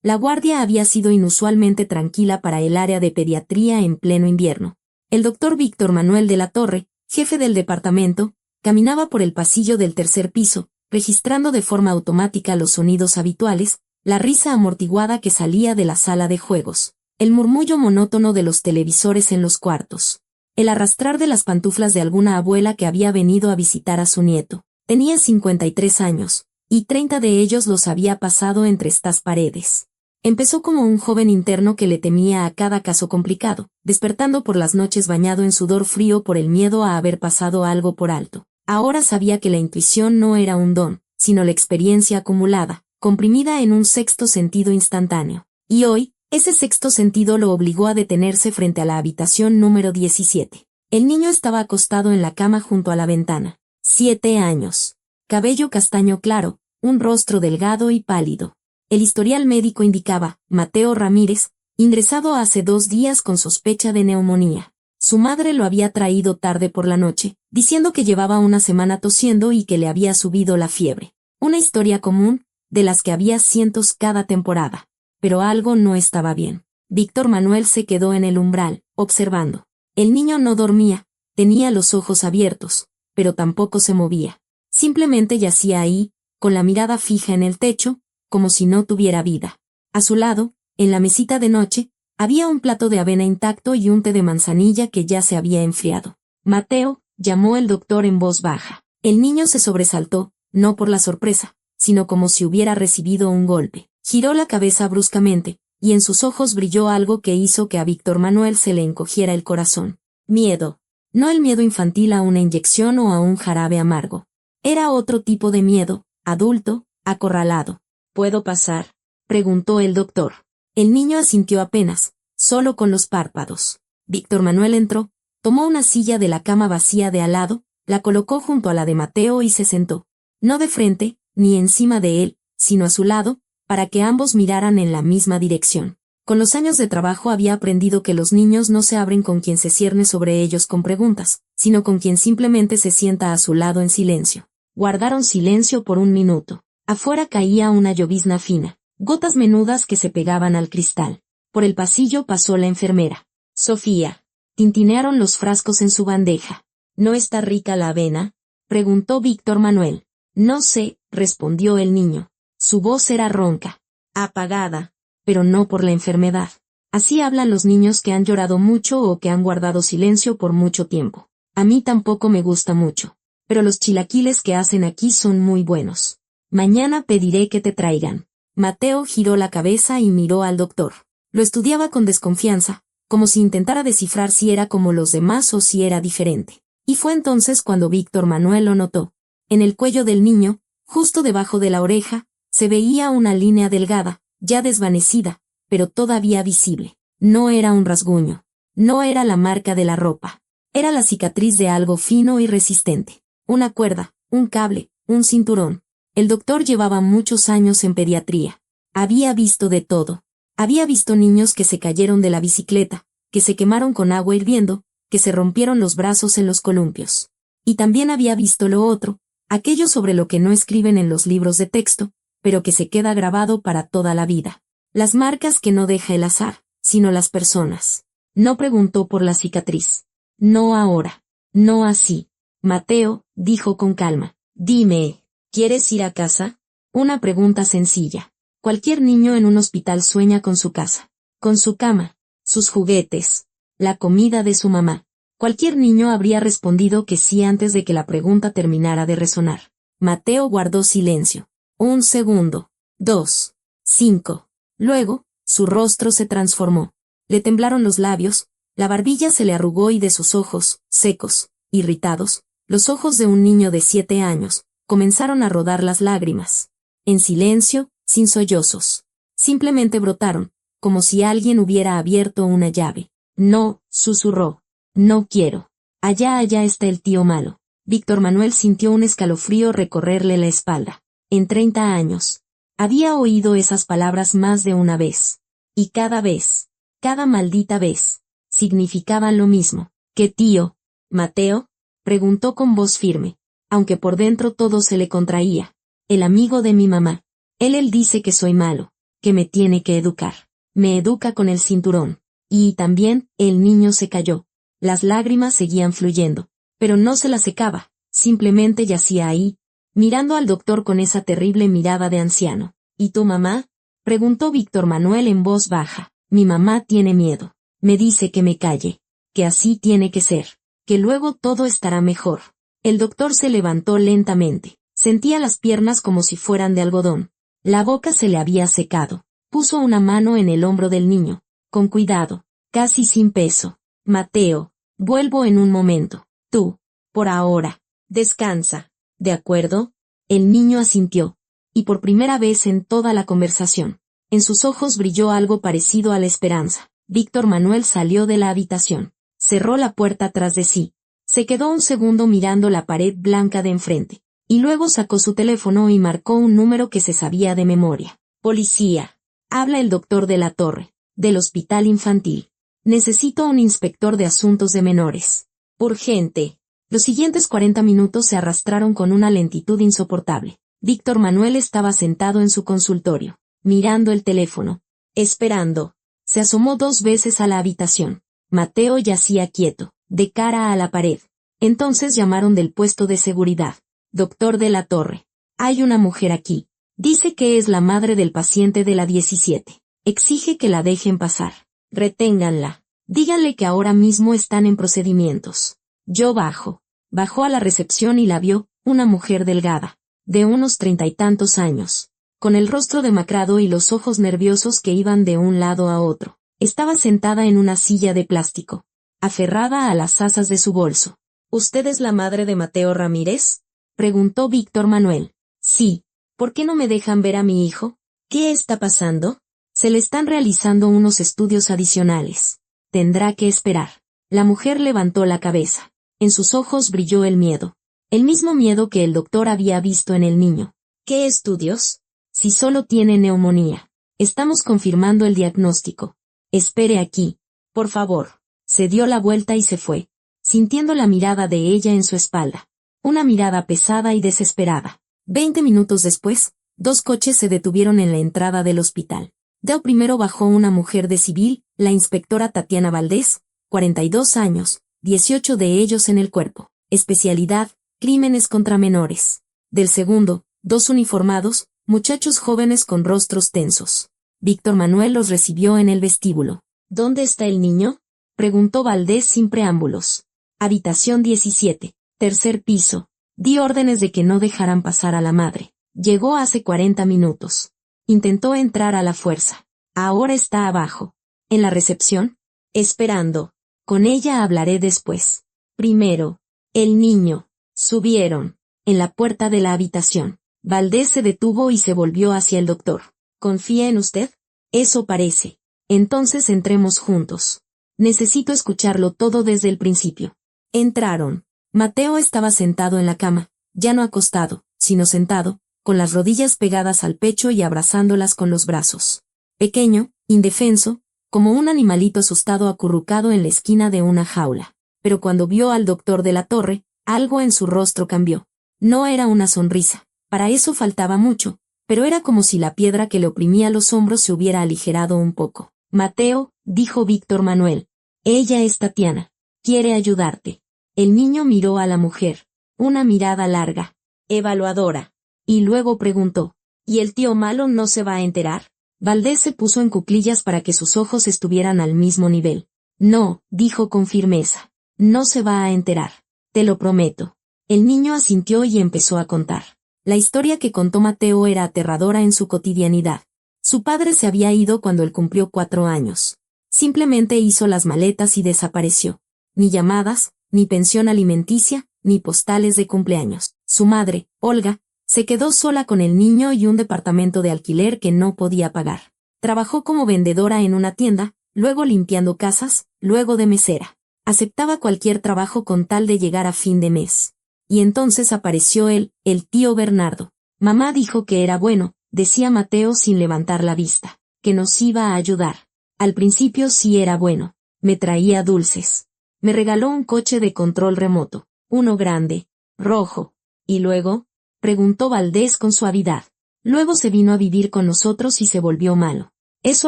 La guardia había sido inusualmente tranquila para el área de pediatría en pleno invierno. El doctor Víctor Manuel de la Torre, jefe del departamento, caminaba por el pasillo del tercer piso, registrando de forma automática los sonidos habituales, la risa amortiguada que salía de la sala de juegos, el murmullo monótono de los televisores en los cuartos, el arrastrar de las pantuflas de alguna abuela que había venido a visitar a su nieto. Tenía 53 años, y 30 de ellos los había pasado entre estas paredes. Empezó como un joven interno que le temía a cada caso complicado, despertando por las noches bañado en sudor frío por el miedo a haber pasado algo por alto. Ahora sabía que la intuición no era un don, sino la experiencia acumulada, comprimida en un sexto sentido instantáneo. Y hoy, ese sexto sentido lo obligó a detenerse frente a la habitación número 17. El niño estaba acostado en la cama junto a la ventana. 7 años. Cabello castaño claro, un rostro delgado y pálido. El historial médico indicaba, Mateo Ramírez, ingresado hace 2 días con sospecha de neumonía. Su madre lo había traído tarde por la noche, diciendo que llevaba una semana tosiendo y que le había subido la fiebre. Una historia común, de las que había cientos cada temporada. Pero algo no estaba bien. Víctor Manuel se quedó en el umbral, observando. El niño no dormía, tenía los ojos abiertos, pero tampoco se movía. Simplemente yacía ahí, con la mirada fija en el techo, como si no tuviera vida. A su lado, en la mesita de noche, había un plato de avena intacto y un té de manzanilla que ya se había enfriado. Mateo, llamó el doctor en voz baja. El niño se sobresaltó, no por la sorpresa, sino como si hubiera recibido un golpe. Giró la cabeza bruscamente, y en sus ojos brilló algo que hizo que a Víctor Manuel se le encogiera el corazón. Miedo. No el miedo infantil a una inyección o a un jarabe amargo. Era otro tipo de miedo, adulto, acorralado. ¿Puedo pasar?, preguntó el doctor. El niño asintió apenas, solo con los párpados. Víctor Manuel entró, tomó una silla de la cama vacía de al lado, la colocó junto a la de Mateo y se sentó. No de frente, ni encima de él, sino a su lado, para que ambos miraran en la misma dirección. Con los años de trabajo había aprendido que los niños no se abren con quien se cierne sobre ellos con preguntas, sino con quien simplemente se sienta a su lado en silencio. Guardaron silencio por 1 minuto. Afuera caía una llovizna fina, gotas menudas que se pegaban al cristal. Por el pasillo pasó la enfermera. Sofía. Tintinearon los frascos en su bandeja. ¿No está rica la avena?, preguntó Víctor Manuel. No sé, respondió el niño. Su voz era ronca, apagada, pero no por la enfermedad. Así hablan los niños que han llorado mucho o que han guardado silencio por mucho tiempo. A mí tampoco me gusta mucho, pero los chilaquiles que hacen aquí son muy buenos. Mañana pediré que te traigan. Mateo giró la cabeza y miró al doctor. Lo estudiaba con desconfianza, como si intentara descifrar si era como los demás o si era diferente. Y fue entonces cuando Víctor Manuel lo notó. En el cuello del niño, justo debajo de la oreja, se veía una línea delgada, ya desvanecida, pero todavía visible. No era un rasguño. No era la marca de la ropa. Era la cicatriz de algo fino y resistente. Una cuerda, un cable, un cinturón. El doctor llevaba muchos años en pediatría. Había visto de todo. Había visto niños que se cayeron de la bicicleta, que se quemaron con agua hirviendo, que se rompieron los brazos en los columpios. Y también había visto lo otro, aquello sobre lo que no escriben en los libros de texto, pero que se queda grabado para toda la vida. Las marcas que no deja el azar, sino las personas. No preguntó por la cicatriz. No ahora. No así. Mateo, dijo con calma. Dime, ¿quieres ir a casa? Una pregunta sencilla. Cualquier niño en un hospital sueña con su casa. Con su cama, sus juguetes, la comida de su mamá. Cualquier niño habría respondido que sí antes de que la pregunta terminara de resonar. Mateo guardó silencio. 1 segundo. 2. 5. Luego, su rostro se transformó. Le temblaron los labios, la barbilla se le arrugó y de sus ojos, secos, irritados, los ojos de un niño de 7 años, comenzaron a rodar las lágrimas. En silencio, sin sollozos. Simplemente brotaron, como si alguien hubiera abierto una llave. No, susurró. No quiero. Allá está el tío malo. Víctor Manuel sintió un escalofrío recorrerle la espalda. En 30 años. Había oído esas palabras más de una vez. Y cada vez, cada maldita vez, significaban lo mismo. ¿Qué tío? ¿Mateo? Preguntó con voz firme, aunque por dentro todo se le contraía. El amigo de mi mamá. Él dice que soy malo, que me tiene que educar. Me educa con el cinturón. Y también, el niño se cayó. Las lágrimas seguían fluyendo, pero no se las secaba, simplemente yacía ahí, mirando al doctor con esa terrible mirada de anciano. ¿Y tu mamá? Preguntó Víctor Manuel en voz baja. Mi mamá tiene miedo. Me dice que me calle, que así tiene que ser, que luego todo estará mejor. El doctor se levantó lentamente. Sentía las piernas como si fueran de algodón. La boca se le había secado. Puso una mano en el hombro del niño. Con cuidado, casi sin peso. Mateo, vuelvo en un momento. Tú, por ahora, descansa. ¿De acuerdo? El niño asintió. Y por primera vez en toda la conversación, en sus ojos brilló algo parecido a la esperanza. Víctor Manuel salió de la habitación. Cerró la puerta tras de sí. Se quedó un segundo mirando la pared blanca de enfrente. Y luego sacó su teléfono y marcó un número que se sabía de memoria. Policía. Habla el doctor de la Torre, del hospital infantil. Necesito un inspector de asuntos de menores. Urgente. Los siguientes 40 minutos se arrastraron con una lentitud insoportable. Víctor Manuel estaba sentado en su consultorio, mirando el teléfono, esperando. Se asomó 2 veces a la habitación. Mateo yacía quieto, de cara a la pared. Entonces llamaron del puesto de seguridad. Doctor de la Torre. Hay una mujer aquí. Dice que es la madre del paciente de la 17. Exige que la dejen pasar. Reténganla. Díganle que ahora mismo están en procedimientos. Yo bajo. Bajó a la recepción y la vio, una mujer delgada, de unos 30 y tantos años, con el rostro demacrado y los ojos nerviosos que iban de un lado a otro. Estaba sentada en una silla de plástico, aferrada a las asas de su bolso. ¿Usted es la madre de Mateo Ramírez?, preguntó Víctor Manuel. Sí. ¿Por qué no me dejan ver a mi hijo? ¿Qué está pasando? Se le están realizando unos estudios adicionales. Tendrá que esperar. La mujer levantó la cabeza. En sus ojos brilló el miedo. El mismo miedo que el doctor había visto en el niño. ¿Qué estudios? Si solo tiene neumonía. Estamos confirmando el diagnóstico. Espere aquí. Por favor. Se dio la vuelta y se fue, sintiendo la mirada de ella en su espalda. Una mirada pesada y desesperada. 20 minutos después, 2 coches se detuvieron en la entrada del hospital. De primero bajó una mujer de civil, la inspectora Tatiana Valdés, 42 años, 18 de ellos en el cuerpo. Especialidad, crímenes contra menores. Del segundo, 2 uniformados, muchachos jóvenes con rostros tensos. Víctor Manuel los recibió en el vestíbulo. ¿Dónde está el niño?, preguntó Valdés sin preámbulos. Habitación 17, tercer piso. Di órdenes de que no dejaran pasar a la madre. Llegó hace 40 minutos. Intentó entrar a la fuerza. Ahora está abajo. En la recepción. Esperando. Con ella hablaré después. Primero. El niño. Subieron. En la puerta de la habitación. Valdés se detuvo y se volvió hacia el doctor. ¿Confía en usted? Eso parece. Entonces entremos juntos. Necesito escucharlo todo desde el principio. Entraron. Mateo estaba sentado en la cama, ya no acostado, sino sentado, con las rodillas pegadas al pecho y abrazándolas con los brazos. Pequeño, indefenso, como un animalito asustado acurrucado en la esquina de una jaula. Pero cuando vio al doctor de la Torre, algo en su rostro cambió. No era una sonrisa, para eso faltaba mucho, pero era como si la piedra que le oprimía los hombros se hubiera aligerado un poco. Mateo, dijo Víctor Manuel. Ella es Tatiana. Quiere ayudarte. El niño miró a la mujer, una mirada larga, evaluadora, y luego preguntó, ¿y el tío malo no se va a enterar? Valdés se puso en cuclillas para que sus ojos estuvieran al mismo nivel. No, dijo con firmeza, no se va a enterar, te lo prometo. El niño asintió y empezó a contar. La historia que contó Mateo era aterradora en su cotidianidad. Su padre se había ido cuando él cumplió 4 años. Simplemente hizo las maletas y desapareció. Ni llamadas, ni pensión alimenticia, ni postales de cumpleaños. Su madre, Olga, se quedó sola con el niño y un departamento de alquiler que no podía pagar. Trabajó como vendedora en una tienda, luego limpiando casas, luego de mesera. Aceptaba cualquier trabajo con tal de llegar a fin de mes. Y entonces apareció él, el tío Bernardo. Mamá dijo que era bueno, decía Mateo sin levantar la vista, que nos iba a ayudar. Al principio sí era bueno. Me traía dulces. Me regaló un coche de control remoto, uno grande, rojo. ¿Y luego?, preguntó Valdés con suavidad. Luego se vino a vivir con nosotros y se volvió malo. Eso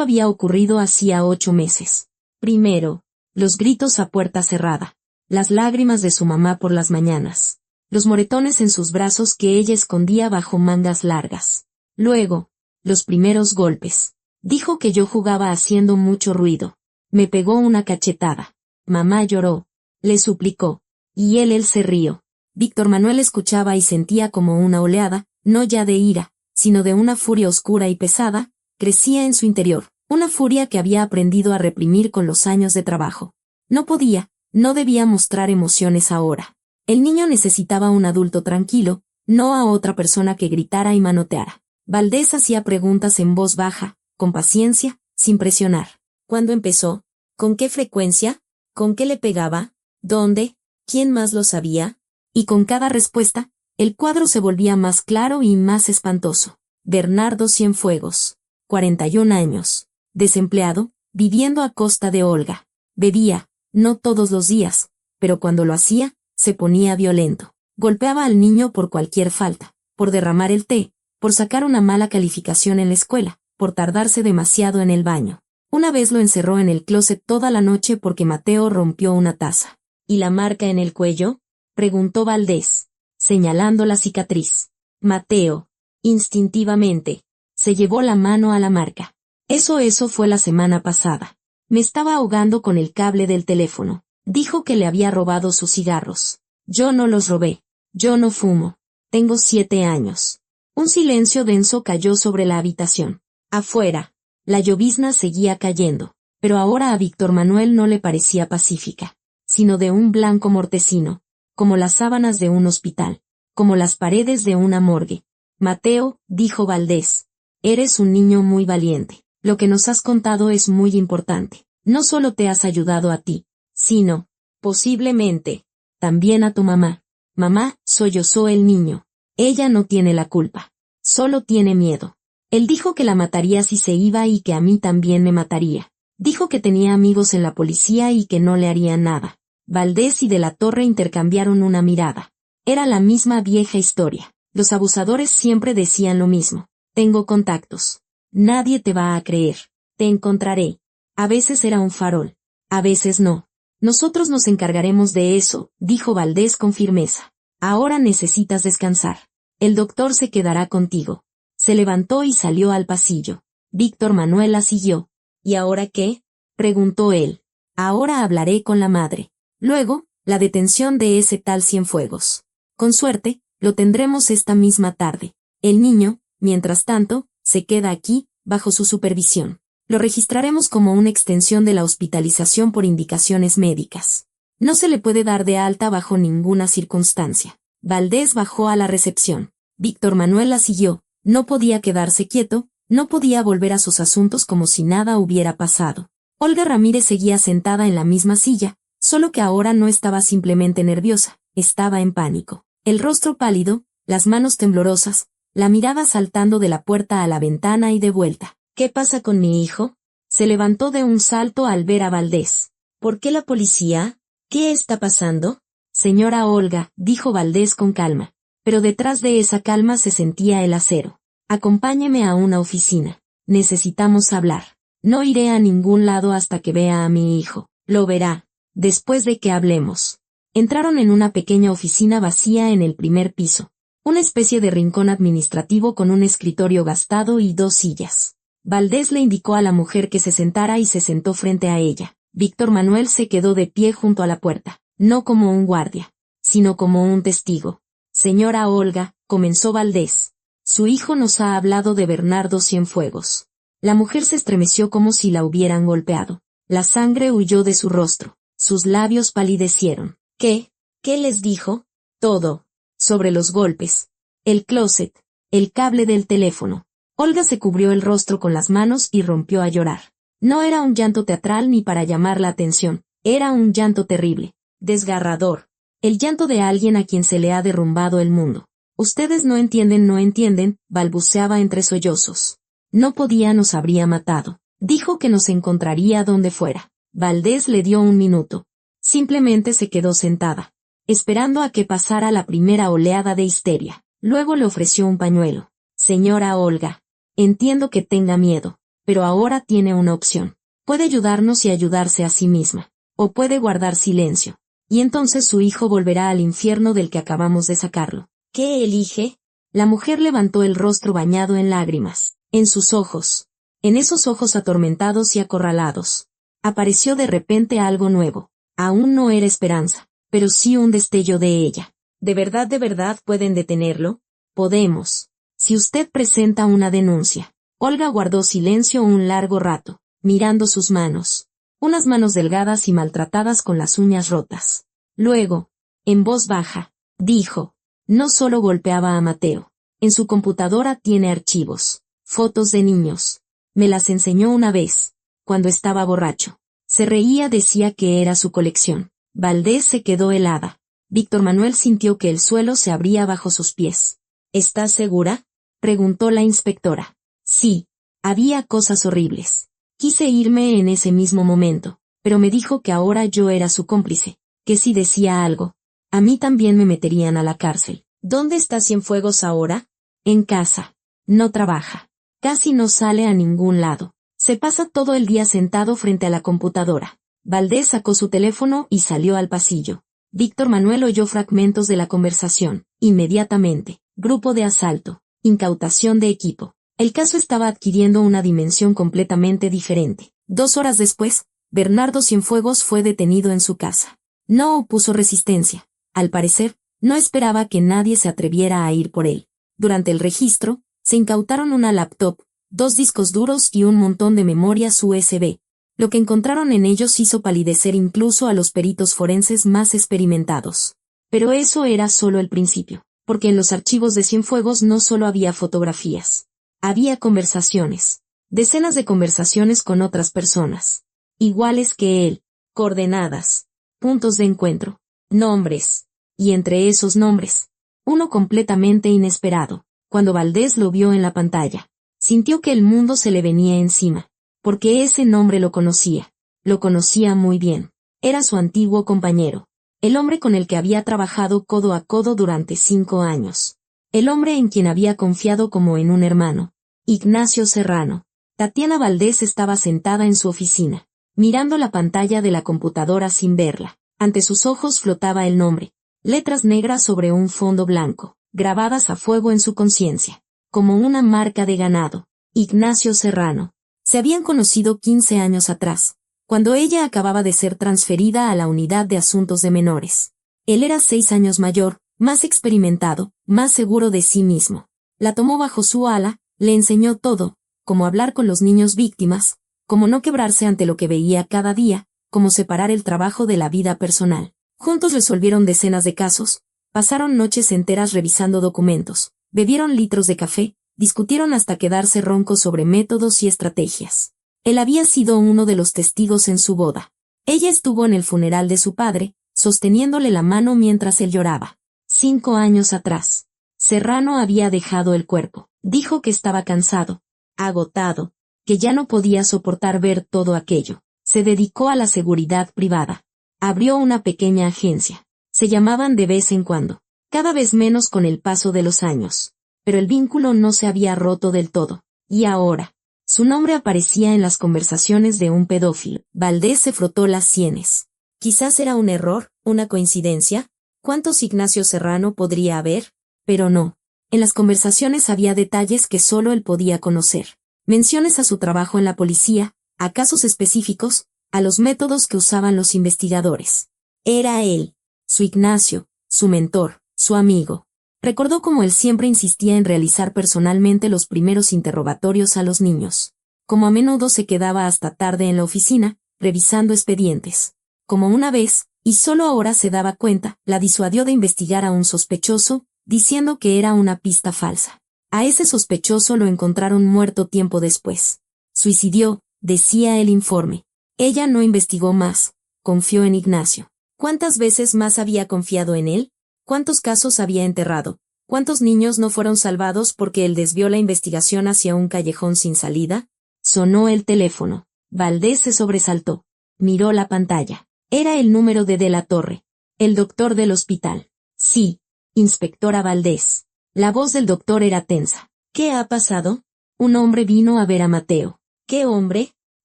había ocurrido hacía 8 meses. Primero, los gritos a puerta cerrada. Las lágrimas de su mamá por las mañanas. Los moretones en sus brazos que ella escondía bajo mangas largas. Luego, los primeros golpes. Dijo que yo jugaba haciendo mucho ruido. Me pegó una cachetada. Mamá lloró. Le suplicó. Y él se rió. Víctor Manuel escuchaba y sentía como una oleada, no ya de ira, sino de una furia oscura y pesada, crecía en su interior, una furia que había aprendido a reprimir con los años de trabajo. No debía mostrar emociones ahora. El niño necesitaba un adulto tranquilo, no a otra persona que gritara y manoteara. Valdés hacía preguntas en voz baja, con paciencia, sin presionar. ¿Cuándo empezó? ¿Con qué frecuencia? ¿Con qué le pegaba? ¿Dónde? ¿Quién más lo sabía? Y con cada respuesta, el cuadro se volvía más claro y más espantoso. Bernardo Cienfuegos, 41 años, desempleado, viviendo a costa de Olga. Bebía, no todos los días, pero cuando lo hacía, se ponía violento. Golpeaba al niño por cualquier falta, por derramar el té, por sacar una mala calificación en la escuela, por tardarse demasiado en el baño. Una vez lo encerró en el closet toda la noche porque Mateo rompió una taza. ¿Y la marca en el cuello? Preguntó Valdés, señalando la cicatriz. Mateo, instintivamente, se llevó la mano a la marca. Eso fue la semana pasada. Me estaba ahogando con el cable del teléfono. Dijo que le había robado sus cigarros. Yo no los robé. Yo no fumo. Tengo 7 años. Un silencio denso cayó sobre la habitación. Afuera, la llovizna seguía cayendo, pero ahora a Víctor Manuel no le parecía pacífica, sino de un blanco mortecino, como las sábanas de un hospital, como las paredes de una morgue. Mateo, dijo Valdés, eres un niño muy valiente. Lo que nos has contado es muy importante. No solo te has ayudado a ti, sino, posiblemente, también a tu mamá. Mamá, sollozó el niño. Ella no tiene la culpa. Solo tiene miedo. Él dijo que la mataría si se iba y que a mí también me mataría. Dijo que tenía amigos en la policía y que no le harían nada. Valdés y de la Torre intercambiaron una mirada. Era la misma vieja historia. Los abusadores siempre decían lo mismo. Tengo contactos. Nadie te va a creer. Te encontraré. A veces era un farol. A veces no. Nosotros nos encargaremos de eso, dijo Valdés con firmeza. Ahora necesitas descansar. El doctor se quedará contigo. Se levantó y salió al pasillo. Víctor Manuel la siguió. ¿Y ahora qué? Preguntó él. Ahora hablaré con la madre. Luego, la detención de ese tal Cienfuegos. Con suerte, lo tendremos esta misma tarde. El niño, mientras tanto, se queda aquí, bajo su supervisión. Lo registraremos como una extensión de la hospitalización por indicaciones médicas. No se le puede dar de alta bajo ninguna circunstancia. Valdés bajó a la recepción. Víctor Manuel la siguió. No podía quedarse quieto, no podía volver a sus asuntos como si nada hubiera pasado. Olga Ramírez seguía sentada en la misma silla, solo que ahora no estaba simplemente nerviosa, estaba en pánico. El rostro pálido, las manos temblorosas, la mirada saltando de la puerta a la ventana y de vuelta. ¿Qué pasa con mi hijo? Se levantó de un salto al ver a Valdés. ¿Por qué la policía? ¿Qué está pasando? Señora Olga, dijo Valdés con calma. Pero detrás de esa calma se sentía el acero. Acompáñeme a una oficina. Necesitamos hablar. No iré a ningún lado hasta que vea a mi hijo. Lo verá, después de que hablemos. Entraron en una pequeña oficina vacía en el primer piso. Una especie de rincón administrativo con un escritorio gastado y 2 sillas. Valdés le indicó a la mujer que se sentara y se sentó frente a ella. Víctor Manuel se quedó de pie junto a la puerta, no como un guardia, sino como un testigo. Señora Olga, comenzó Valdés. Su hijo nos ha hablado de Bernardo Cienfuegos. La mujer se estremeció como si la hubieran golpeado. La sangre huyó de su rostro. Sus labios palidecieron. ¿Qué? ¿Qué les dijo? Todo. Sobre los golpes. El closet. El cable del teléfono. Olga se cubrió el rostro con las manos y rompió a llorar. No era un llanto teatral ni para llamar la atención. Era un llanto terrible. Desgarrador. El llanto de alguien a quien se le ha derrumbado el mundo. Ustedes no entienden, balbuceaba entre sollozos. No podía, nos habría matado. Dijo que nos encontraría donde fuera. Valdés le dio un minuto. Simplemente se quedó sentada, esperando a que pasara la primera oleada de histeria. Luego le ofreció un pañuelo. Señora Olga, entiendo que tenga miedo, pero ahora tiene una opción. Puede ayudarnos y ayudarse a sí misma. O puede guardar silencio. Y entonces su hijo volverá al infierno del que acabamos de sacarlo. ¿Qué elige? La mujer levantó el rostro bañado en lágrimas. En sus ojos. En esos ojos atormentados y acorralados. Apareció de repente algo nuevo. Aún no era esperanza, pero sí un destello de ella. ¿De verdad pueden detenerlo? Podemos. Si usted presenta una denuncia. Olga guardó silencio un largo rato, mirando sus manos. Unas manos delgadas y maltratadas con las uñas rotas. Luego, en voz baja, dijo, no solo golpeaba a Mateo. En su computadora tiene archivos, fotos de niños. Me las enseñó una vez, cuando estaba borracho. Se reía, decía que era su colección. Valdés se quedó helada. Víctor Manuel sintió que el suelo se abría bajo sus pies. ¿Estás segura?, preguntó la inspectora. Sí, había cosas horribles. Quise irme en ese mismo momento, pero me dijo que ahora yo era su cómplice, que si decía algo, a mí también me meterían a la cárcel. ¿Dónde está Cienfuegos ahora? En casa. No trabaja. Casi no sale a ningún lado. Se pasa todo el día sentado frente a la computadora. Valdés sacó su teléfono y salió al pasillo. Víctor Manuel oyó fragmentos de la conversación. Inmediatamente. Grupo de asalto. Incautación de equipo. El caso estaba adquiriendo una dimensión completamente diferente. 2 horas después, Bernardo Cienfuegos fue detenido en su casa. No opuso resistencia. Al parecer, no esperaba que nadie se atreviera a ir por él. Durante el registro, se incautaron una laptop, 2 discos duros y un montón de memorias USB. Lo que encontraron en ellos hizo palidecer incluso a los peritos forenses más experimentados. Pero eso era solo el principio, porque en los archivos de Cienfuegos no solo había fotografías. Había conversaciones. Decenas de conversaciones con otras personas. Iguales que él. Coordenadas. Puntos de encuentro. Nombres. Y entre esos nombres, uno completamente inesperado. Cuando Valdés lo vio en la pantalla, sintió que el mundo se le venía encima. Porque ese nombre lo conocía. Lo conocía muy bien. Era su antiguo compañero. El hombre con el que había trabajado codo a codo durante 5 años. El hombre en quien había confiado como en un hermano. Ignacio Serrano. Tatiana Valdés estaba sentada en su oficina, mirando la pantalla de la computadora sin verla. Ante sus ojos flotaba el nombre. Letras negras sobre un fondo blanco, grabadas a fuego en su conciencia. Como una marca de ganado. Ignacio Serrano. Se habían conocido 15 años atrás, cuando ella acababa de ser transferida a la unidad de asuntos de menores. Él era 6 años mayor, más experimentado, más seguro de sí mismo. La tomó bajo su ala, le enseñó todo, cómo hablar con los niños víctimas, cómo no quebrarse ante lo que veía cada día, cómo separar el trabajo de la vida personal. Juntos resolvieron decenas de casos, pasaron noches enteras revisando documentos, bebieron litros de café, discutieron hasta quedarse roncos sobre métodos y estrategias. Él había sido uno de los testigos en su boda. Ella estuvo en el funeral de su padre, sosteniéndole la mano mientras él lloraba. 5 años atrás. Serrano había dejado el cuerpo. Dijo que estaba cansado, agotado, que ya no podía soportar ver todo aquello. Se dedicó a la seguridad privada. Abrió una pequeña agencia. Se llamaban de vez en cuando, cada vez menos con el paso de los años. Pero el vínculo no se había roto del todo. Y ahora, su nombre aparecía en las conversaciones de un pedófilo. Valdés se frotó las sienes. Quizás era un error, una coincidencia. ¿Cuántos Ignacio Serrano podría haber? Pero no. En las conversaciones había detalles que solo él podía conocer. Menciones a su trabajo en la policía, a casos específicos, a los métodos que usaban los investigadores. Era él, su Ignacio, su mentor, su amigo. Recordó cómo él siempre insistía en realizar personalmente los primeros interrogatorios a los niños. Como a menudo se quedaba hasta tarde en la oficina, revisando expedientes. Como una vez, y solo ahora se daba cuenta, la disuadió de investigar a un sospechoso, diciendo que era una pista falsa. A ese sospechoso lo encontraron muerto tiempo después. Suicidió, decía el informe. Ella no investigó más, confió en Ignacio. ¿Cuántas veces más había confiado en él? ¿Cuántos casos había enterrado? ¿Cuántos niños no fueron salvados porque él desvió la investigación hacia un callejón sin salida? Sonó el teléfono. Valdés se sobresaltó. Miró la pantalla. Era el número de la Torre. El doctor del hospital. Sí, inspectora Valdés. La voz del doctor era tensa. ¿Qué ha pasado? Un hombre vino a ver a Mateo. ¿Qué hombre?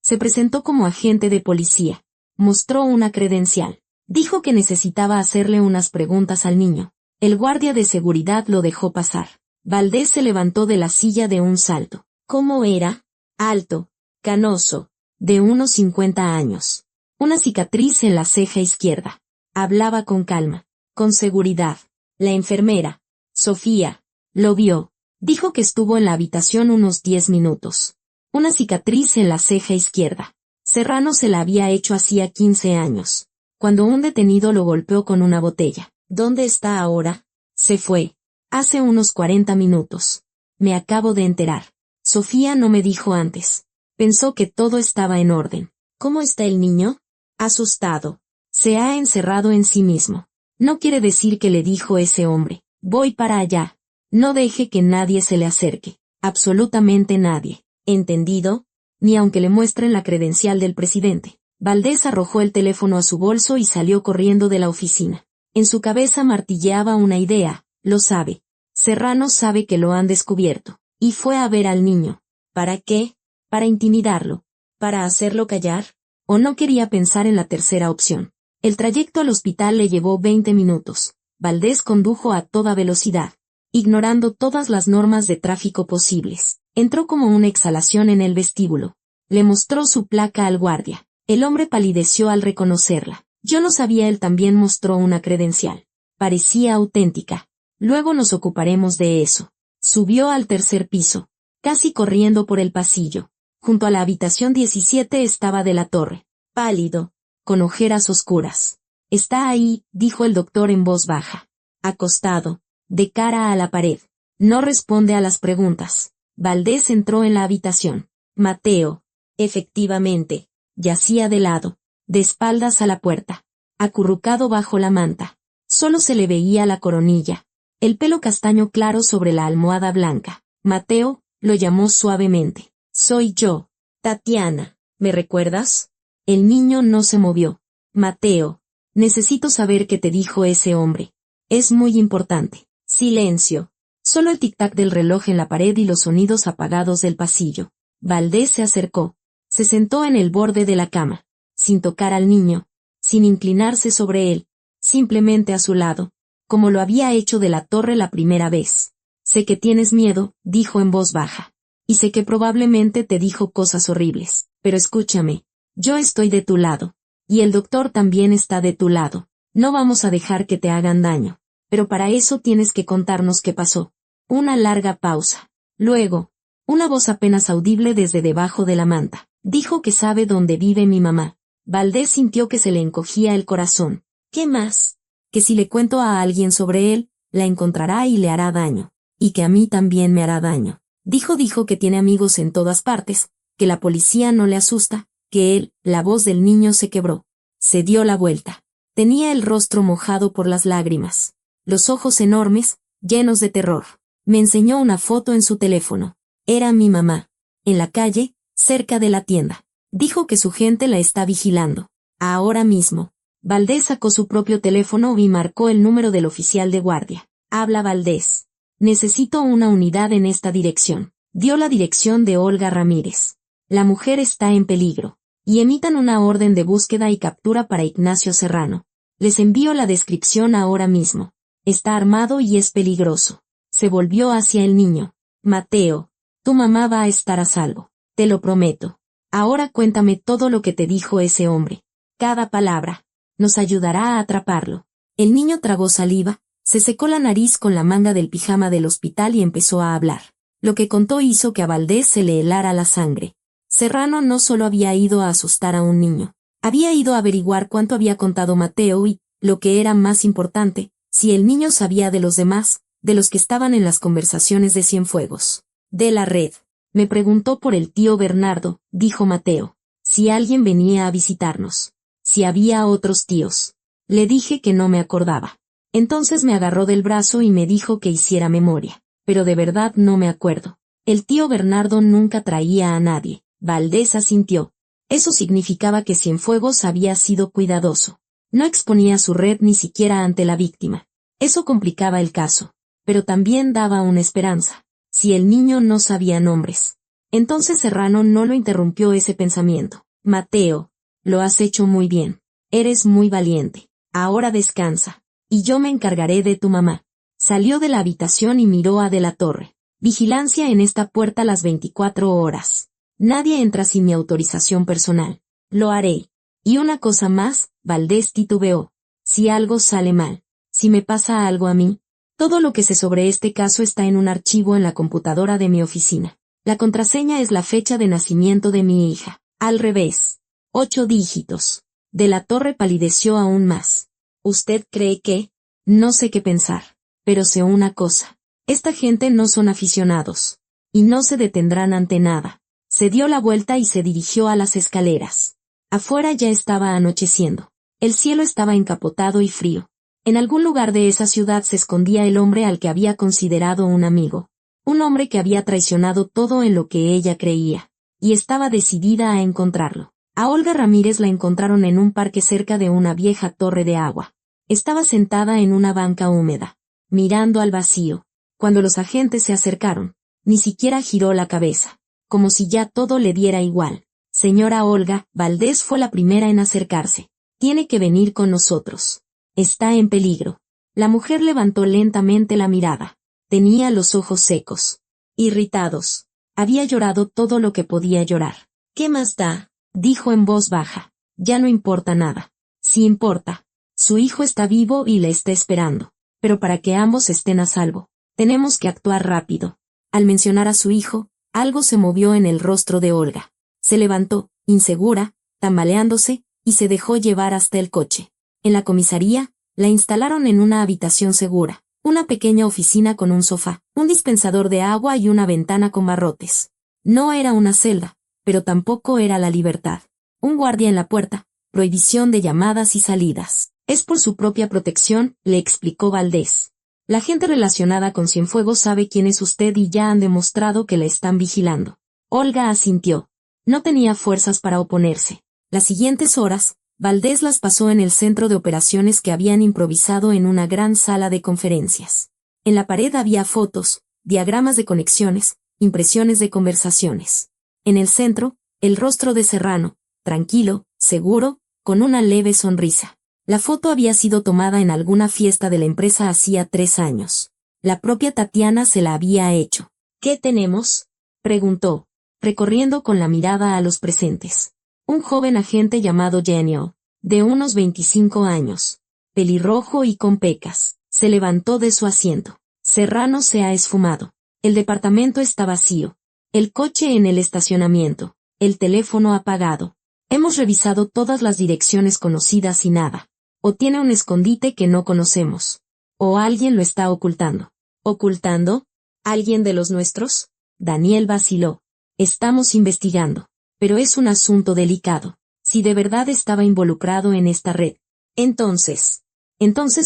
Se presentó como agente de policía. Mostró una credencial. Dijo que necesitaba hacerle unas preguntas al niño. El guardia de seguridad lo dejó pasar. Valdés se levantó de la silla de un salto. ¿Cómo era? Alto, canoso, de unos 50 años. Una cicatriz en la ceja izquierda. Hablaba con calma, con seguridad. La enfermera, Sofía, lo vio. Dijo que estuvo en la habitación unos 10 minutos. Una cicatriz en la ceja izquierda. Serrano se la había hecho hacía 15 años, cuando un detenido lo golpeó con una botella. ¿Dónde está ahora? Se fue. Hace unos 40 minutos. Me acabo de enterar. Sofía no me dijo antes. Pensó que todo estaba en orden. ¿Cómo está el niño? Asustado. Se ha encerrado en sí mismo. No quiere decir que le dijo ese hombre. Voy para allá. No deje que nadie se le acerque. Absolutamente nadie. ¿Entendido? Ni aunque le muestren la credencial del presidente. Valdés arrojó el teléfono a su bolso y salió corriendo de la oficina. En su cabeza martilleaba una idea. Lo sabe. Serrano sabe que lo han descubierto. Y fue a ver al niño. ¿Para qué? ¿Para intimidarlo? ¿Para hacerlo callar? ¿O no quería pensar en la tercera opción? El trayecto al hospital le llevó 20 minutos. Valdés condujo a toda velocidad, ignorando todas las normas de tráfico posibles. Entró como una exhalación en el vestíbulo. Le mostró su placa al guardia. El hombre palideció al reconocerla. Yo no sabía, él también mostró una credencial. Parecía auténtica. Luego nos ocuparemos de eso. Subió al tercer piso, casi corriendo por el pasillo. Junto a la habitación 17 estaba De la Torre, pálido, con ojeras oscuras. Está ahí, dijo el doctor en voz baja. Acostado, de cara a la pared. No responde a las preguntas. Valdés entró en la habitación. Mateo, efectivamente, yacía de lado, de espaldas a la puerta, acurrucado bajo la manta. Solo se le veía la coronilla, el pelo castaño claro sobre la almohada blanca. Mateo, lo llamó suavemente. Soy yo, Tatiana. ¿Me recuerdas? El niño no se movió. Mateo, necesito saber qué te dijo ese hombre. Es muy importante. Silencio. Solo el tic-tac del reloj en la pared y los sonidos apagados del pasillo. Valdés se acercó. Se sentó en el borde de la cama, sin tocar al niño, sin inclinarse sobre él, simplemente a su lado, como lo había hecho De la Torre la primera vez. Sé que tienes miedo, dijo en voz baja. Y sé que probablemente te dijo cosas horribles, pero escúchame. Yo estoy de tu lado. Y el doctor también está de tu lado. No vamos a dejar que te hagan daño. Pero para eso tienes que contarnos qué pasó. Una larga pausa. Luego, una voz apenas audible desde debajo de la manta. Dijo que sabe dónde vive mi mamá. Valdés sintió que se le encogía el corazón. ¿Qué más? Que si le cuento a alguien sobre él, la encontrará y le hará daño. Y que a mí también me hará daño. Dijo que tiene amigos en todas partes, que la policía no le asusta, que él, la voz del niño se quebró. Se dio la vuelta. Tenía el rostro mojado por las lágrimas. Los ojos enormes, llenos de terror. Me enseñó una foto en su teléfono. Era mi mamá. En la calle, cerca de la tienda. Dijo que su gente la está vigilando. Ahora mismo. Valdés sacó su propio teléfono y marcó el número del oficial de guardia. Habla Valdés. Necesito una unidad en esta dirección. Dio la dirección de Olga Ramírez. La mujer está en peligro. Y emitan una orden de búsqueda y captura para Ignacio Serrano. Les envío la descripción ahora mismo. Está armado y es peligroso. Se volvió hacia el niño. Mateo, tu mamá va a estar a salvo. Te lo prometo. Ahora cuéntame todo lo que te dijo ese hombre. Cada palabra. Nos ayudará a atraparlo. El niño tragó saliva, se secó la nariz con la manga del pijama del hospital y empezó a hablar. Lo que contó hizo que a Valdés se le helara la sangre. Serrano no solo había ido a asustar a un niño. Había ido a averiguar cuánto había contado Mateo y, lo que era más importante, si el niño sabía de los demás, de los que estaban en las conversaciones de Cienfuegos. De la red. Me preguntó por el tío Bernardo, dijo Mateo. Si alguien venía a visitarnos. Si había otros tíos. Le dije que no me acordaba. Entonces me agarró del brazo y me dijo que hiciera memoria. Pero de verdad no me acuerdo. El tío Bernardo nunca traía a nadie. Valdés asintió. Eso significaba que Cienfuegos había sido cuidadoso. No exponía su red ni siquiera ante la víctima. Eso complicaba el caso. Pero también daba una esperanza. Si el niño no sabía nombres. Entonces Serrano no lo interrumpió ese pensamiento. Mateo, lo has hecho muy bien. Eres muy valiente. Ahora descansa. Y yo me encargaré de tu mamá. Salió de la habitación y miró a De la Torre. Vigilancia en esta puerta las 24 horas. Nadie entra sin mi autorización personal. Lo haré. Y una cosa más, Valdés titubeó. Si algo sale mal. Si me pasa algo a mí. Todo lo que sé sobre este caso está en un archivo en la computadora de mi oficina. La contraseña es la fecha de nacimiento de mi hija. Al revés. 8 dígitos. De la Torre palideció aún más. ¿Usted cree que? No sé qué pensar. Pero sé una cosa. Esta gente no son aficionados. Y no se detendrán ante nada. Se dio la vuelta y se dirigió a las escaleras. Afuera ya estaba anocheciendo. El cielo estaba encapotado y frío. En algún lugar de esa ciudad se escondía el hombre al que había considerado un amigo. Un hombre que había traicionado todo en lo que ella creía. Y estaba decidida a encontrarlo. A Olga Ramírez la encontraron en un parque cerca de una vieja torre de agua. Estaba sentada en una banca húmeda, mirando al vacío. Cuando los agentes se acercaron, ni siquiera giró la cabeza, como si ya todo le diera igual. Señora Olga, Valdés fue la primera en acercarse. Tiene que venir con nosotros. Está en peligro. La mujer levantó lentamente la mirada. Tenía los ojos secos, irritados. Había llorado todo lo que podía llorar. ¿Qué más da? Dijo en voz baja. Ya no importa nada. Sí importa. Su hijo está vivo y le está esperando. Pero para que ambos estén a salvo, tenemos que actuar rápido. Al mencionar a su hijo, algo se movió en el rostro de Olga. Se levantó, insegura, tambaleándose, y se dejó llevar hasta el coche. En la comisaría, la instalaron en una habitación segura, una pequeña oficina con un sofá, un dispensador de agua y una ventana con barrotes. No era una celda, pero tampoco era la libertad. Un guardia en la puerta, prohibición de llamadas y salidas. Es por su propia protección, le explicó Valdés. La gente relacionada con Cienfuegos sabe quién es usted y ya han demostrado que la están vigilando. Olga asintió. No tenía fuerzas para oponerse. Las siguientes horas, Valdés las pasó en el centro de operaciones que habían improvisado en una gran sala de conferencias. En la pared había fotos, diagramas de conexiones, impresiones de conversaciones. En el centro, el rostro de Serrano, tranquilo, seguro, con una leve sonrisa. La foto había sido tomada en alguna fiesta de la empresa hacía 3 años. La propia Tatiana se la había hecho. ¿Qué tenemos?, preguntó, recorriendo con la mirada a los presentes. Un joven agente llamado Genio, de unos 25 años, pelirrojo y con pecas, se levantó de su asiento. Serrano se ha esfumado. El departamento está vacío. El coche en el estacionamiento. El teléfono apagado. Hemos revisado todas las direcciones conocidas y nada. O tiene un escondite que no conocemos. O alguien lo está ocultando. ¿Ocultando? ¿Alguien de los nuestros? Daniel vaciló. Estamos investigando. Pero es un asunto delicado. Si de verdad estaba involucrado en esta red. Entonces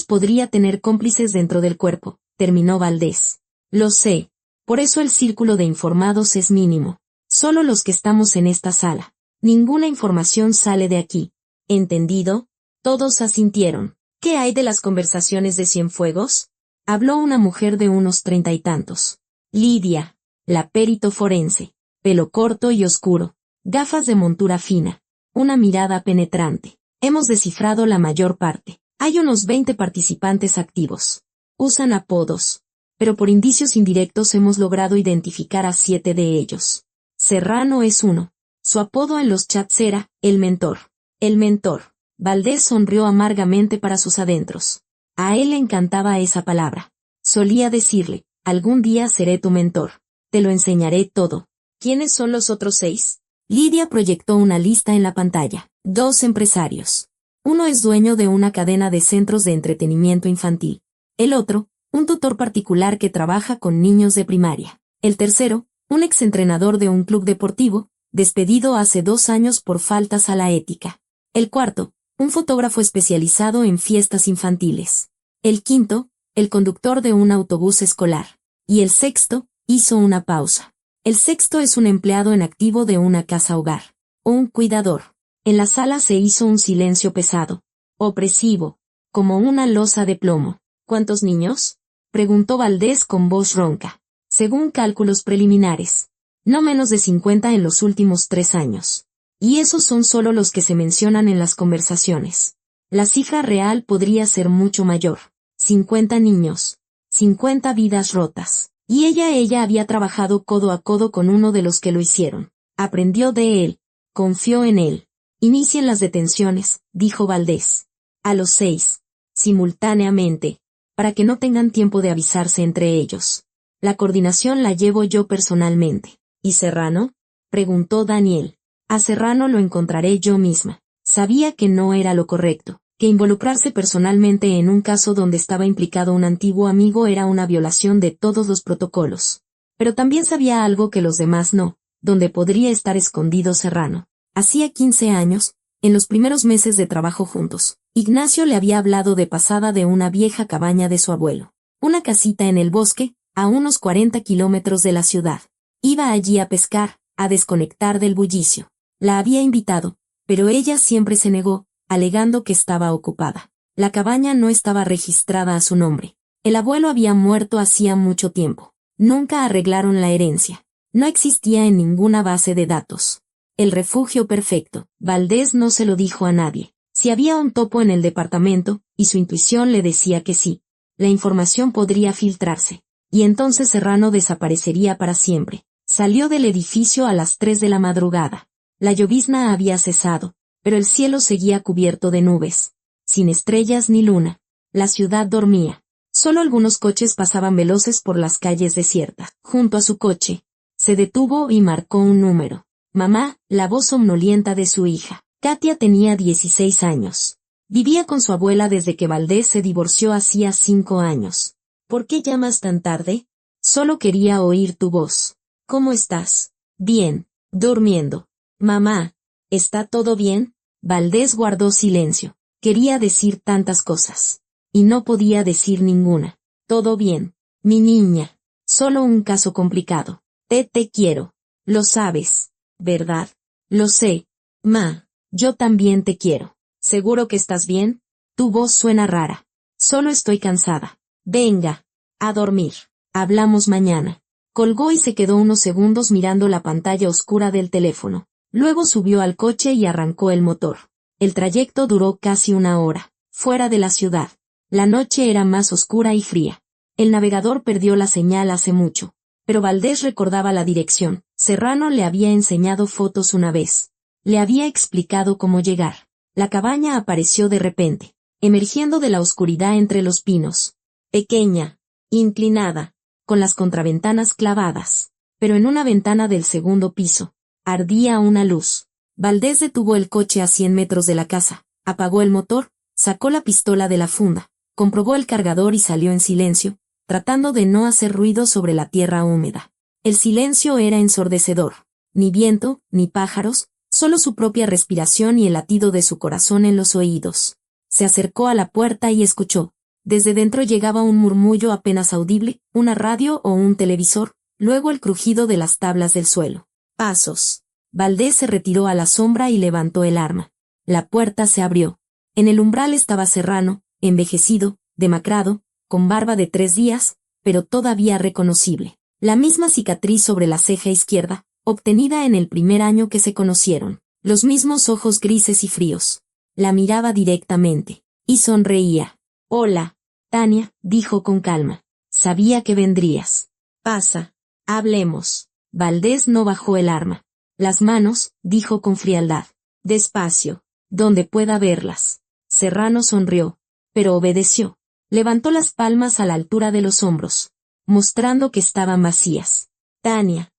podría tener cómplices dentro del cuerpo, terminó Valdés. Lo sé. Por eso el círculo de informados es mínimo. Solo los que estamos en esta sala. Ninguna información sale de aquí. ¿Entendido? Todos asintieron. ¿Qué hay de las conversaciones de Cienfuegos? Habló una mujer de unos 30 y tantos. Lidia, la perito forense. Pelo corto y oscuro. Gafas de montura fina. Una mirada penetrante. Hemos descifrado la mayor parte. Hay unos 20 participantes activos. Usan apodos. Pero por indicios indirectos hemos logrado identificar a 7 de ellos. Serrano es uno. Su apodo en los chats era, el mentor. El mentor. Valdés sonrió amargamente para sus adentros. A él le encantaba esa palabra. Solía decirle, algún día seré tu mentor. Te lo enseñaré todo. ¿Quiénes son los otros 6? Lidia proyectó una lista en la pantalla. 2 empresarios. Uno es dueño de una cadena de centros de entretenimiento infantil. El otro, un tutor particular que trabaja con niños de primaria. El tercero, un exentrenador de un club deportivo, despedido hace 2 años por faltas a la ética. El cuarto, un fotógrafo especializado en fiestas infantiles. El quinto, el conductor de un autobús escolar. Y el sexto, hizo una pausa. El sexto es un empleado en activo de una casa hogar. Un cuidador. En la sala se hizo un silencio pesado. Opresivo. Como una losa de plomo. ¿Cuántos niños?, preguntó Valdés con voz ronca. según cálculos preliminares. No menos de 50 en los últimos 3 años. Y esos son solo los que se mencionan en las conversaciones. La cifra real podría ser mucho mayor. 50 niños. 50 vidas rotas. Y ella había trabajado codo a codo con uno de los que lo hicieron. Aprendió de él. Confió en él. Inicien las detenciones, dijo Valdés. A los 6. Simultáneamente. Para que no tengan tiempo de avisarse entre ellos. La coordinación la llevo yo personalmente. ¿Y Serrano? Preguntó Daniel. A Serrano lo encontraré yo misma. Sabía que no era lo correcto, que involucrarse personalmente en un caso donde estaba implicado un antiguo amigo era una violación de todos los protocolos. Pero también sabía algo que los demás no, donde podría estar escondido Serrano. Hacía 15 años, en los primeros meses de trabajo juntos, Ignacio le había hablado de pasada de una vieja cabaña de su abuelo. Una casita en el bosque, a unos 40 kilómetros de la ciudad. Iba allí a pescar, a desconectar del bullicio. La había invitado, pero ella siempre se negó, alegando que estaba ocupada. La cabaña no estaba registrada a su nombre. El abuelo había muerto hacía mucho tiempo. Nunca arreglaron la herencia. No existía en ninguna base de datos. El refugio perfecto. Valdés no se lo dijo a nadie. Si había un topo en el departamento, y su intuición le decía que sí, la información podría filtrarse. Y entonces Serrano desaparecería para siempre. Salió del edificio a las 3 de la madrugada. La llovizna había cesado, pero el cielo seguía cubierto de nubes, sin estrellas ni luna. La ciudad dormía. Solo algunos coches pasaban veloces por las calles desiertas. Junto a su coche, se detuvo y marcó un número. Mamá, la voz somnolienta de su hija. Katia tenía 16 años. Vivía con su abuela desde que Valdés se divorció hacía 5 años. ¿Por qué llamas tan tarde? Solo quería oír tu voz. ¿Cómo estás? Bien, durmiendo. Mamá, ¿está todo bien? Valdés guardó silencio. Quería decir tantas cosas. Y no podía decir ninguna. Todo bien, mi niña. Solo un caso complicado. Te quiero. Lo sabes, ¿verdad? Lo sé. Ma, yo también te quiero. ¿Seguro que estás bien? Tu voz suena rara. Solo estoy cansada. Venga, a dormir. Hablamos mañana. Colgó y se quedó unos segundos mirando la pantalla oscura del teléfono. Luego subió al coche y arrancó el motor. El trayecto duró casi 1 hora, fuera de la ciudad. La noche era más oscura y fría. El navegador perdió la señal hace mucho. Pero Valdés recordaba la dirección. Serrano le había enseñado fotos una vez. Le había explicado cómo llegar. La cabaña apareció de repente, emergiendo de la oscuridad entre los pinos. Pequeña, inclinada, con las contraventanas clavadas. Pero en una ventana del segundo piso, ardía una luz. Valdés detuvo el coche a 100 metros de la casa, apagó el motor, sacó la pistola de la funda, comprobó el cargador y salió en silencio, tratando de no hacer ruido sobre la tierra húmeda. El silencio era ensordecedor. Ni viento, ni pájaros, solo su propia respiración y el latido de su corazón en los oídos. Se acercó a la puerta y escuchó. Desde dentro llegaba un murmullo apenas audible, una radio o un televisor, luego el crujido de las tablas del suelo. Pasos. Valdés se retiró a la sombra y levantó el arma. La puerta se abrió. En el umbral estaba Serrano, envejecido, demacrado, con barba de 3 días, pero todavía reconocible. La misma cicatriz sobre la ceja izquierda, obtenida en el primer año que se conocieron. Los mismos ojos grises y fríos. La miraba directamente. Y sonreía. Hola, Tania, dijo con calma. Sabía que vendrías. Pasa. Hablemos. Valdés no bajó el arma. Las manos, dijo con frialdad. Despacio. Donde pueda verlas. Serrano sonrió, pero obedeció. Levantó las palmas a la altura de los hombros, mostrando que estaban vacías. Tania,